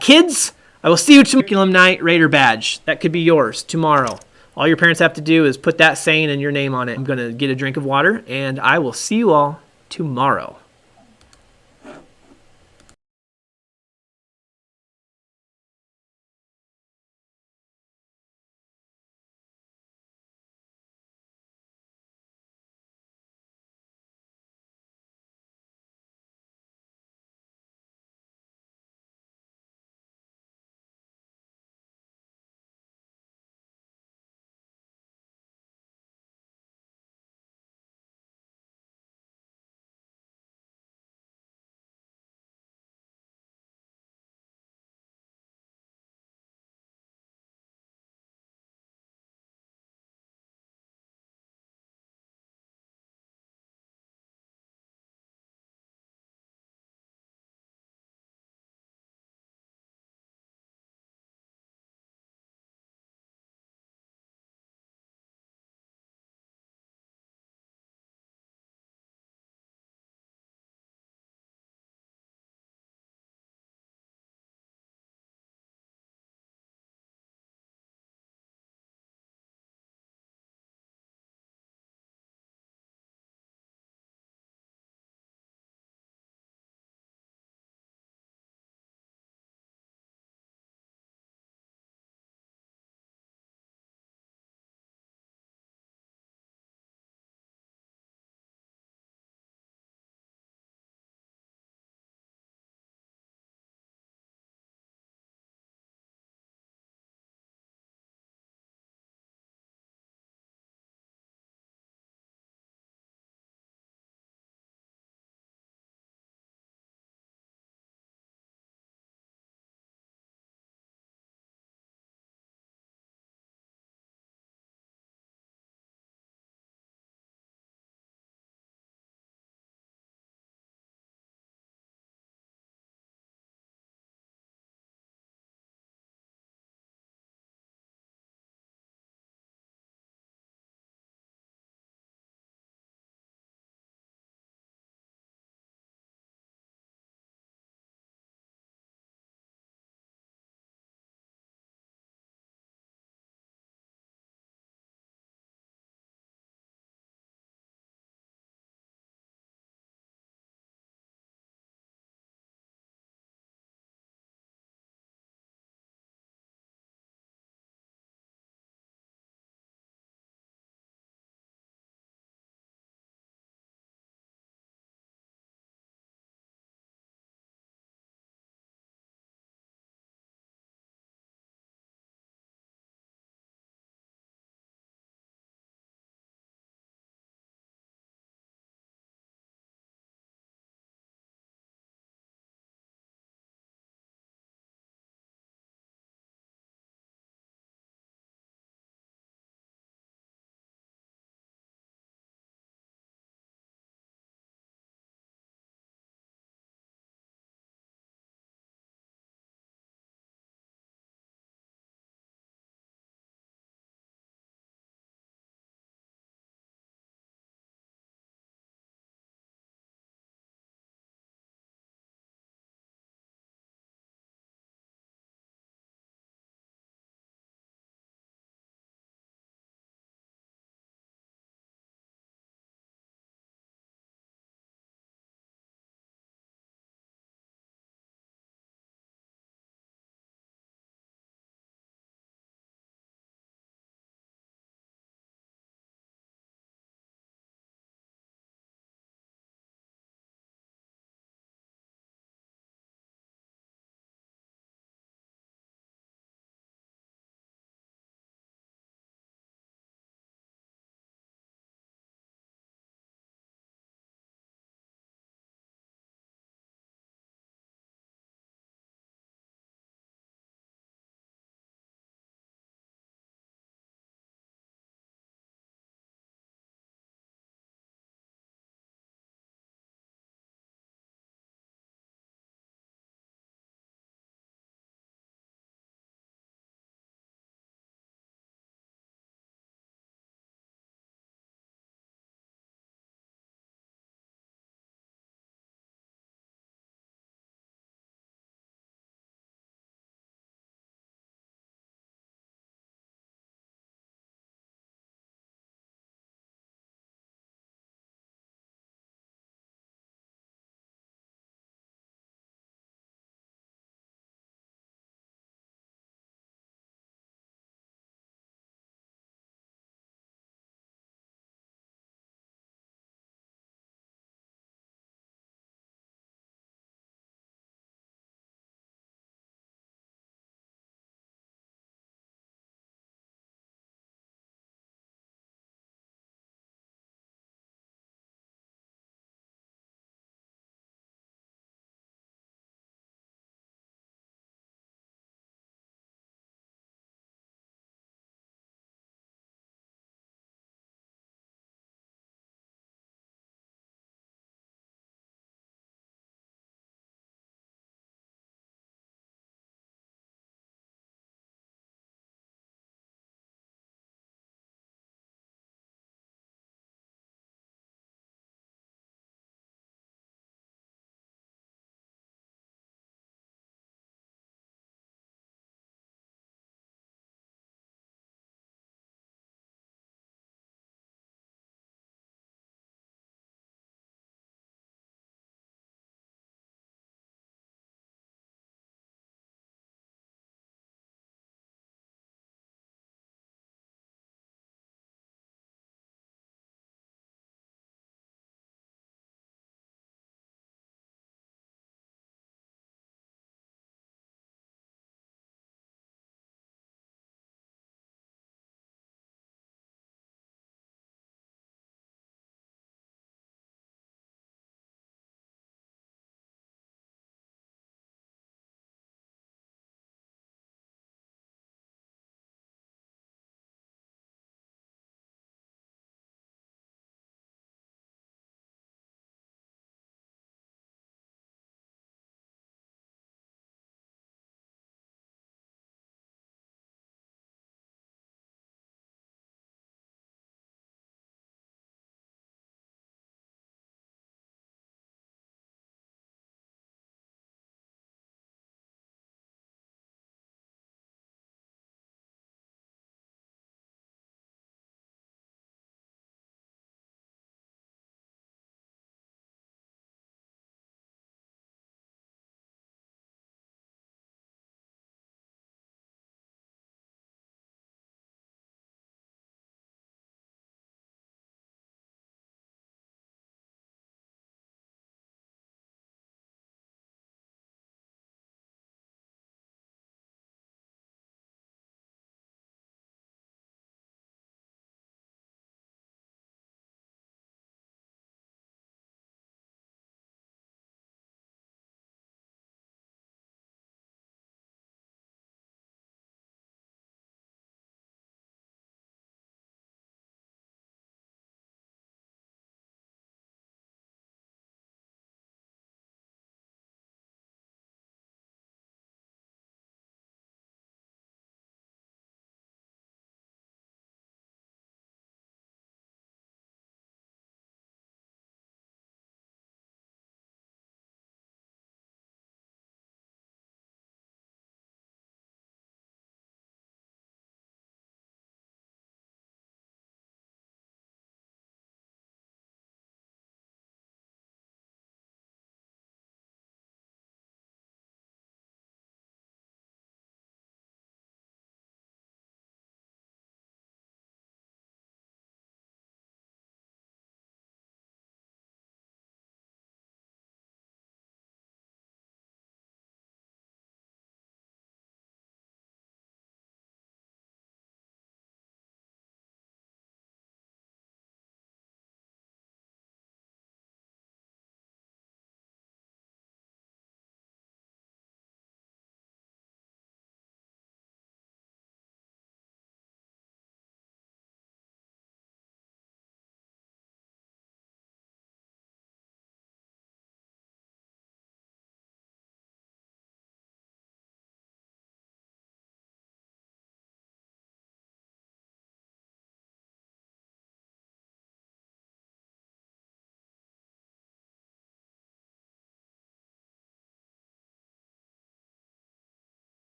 Speaker 1: kids, I will see you tomorrow. Curriculum Night Raider Badge. That could be yours tomorrow. All your parents have to do is put that saying and your name on it. I'm going to get a drink of water, and I will see you all tomorrow.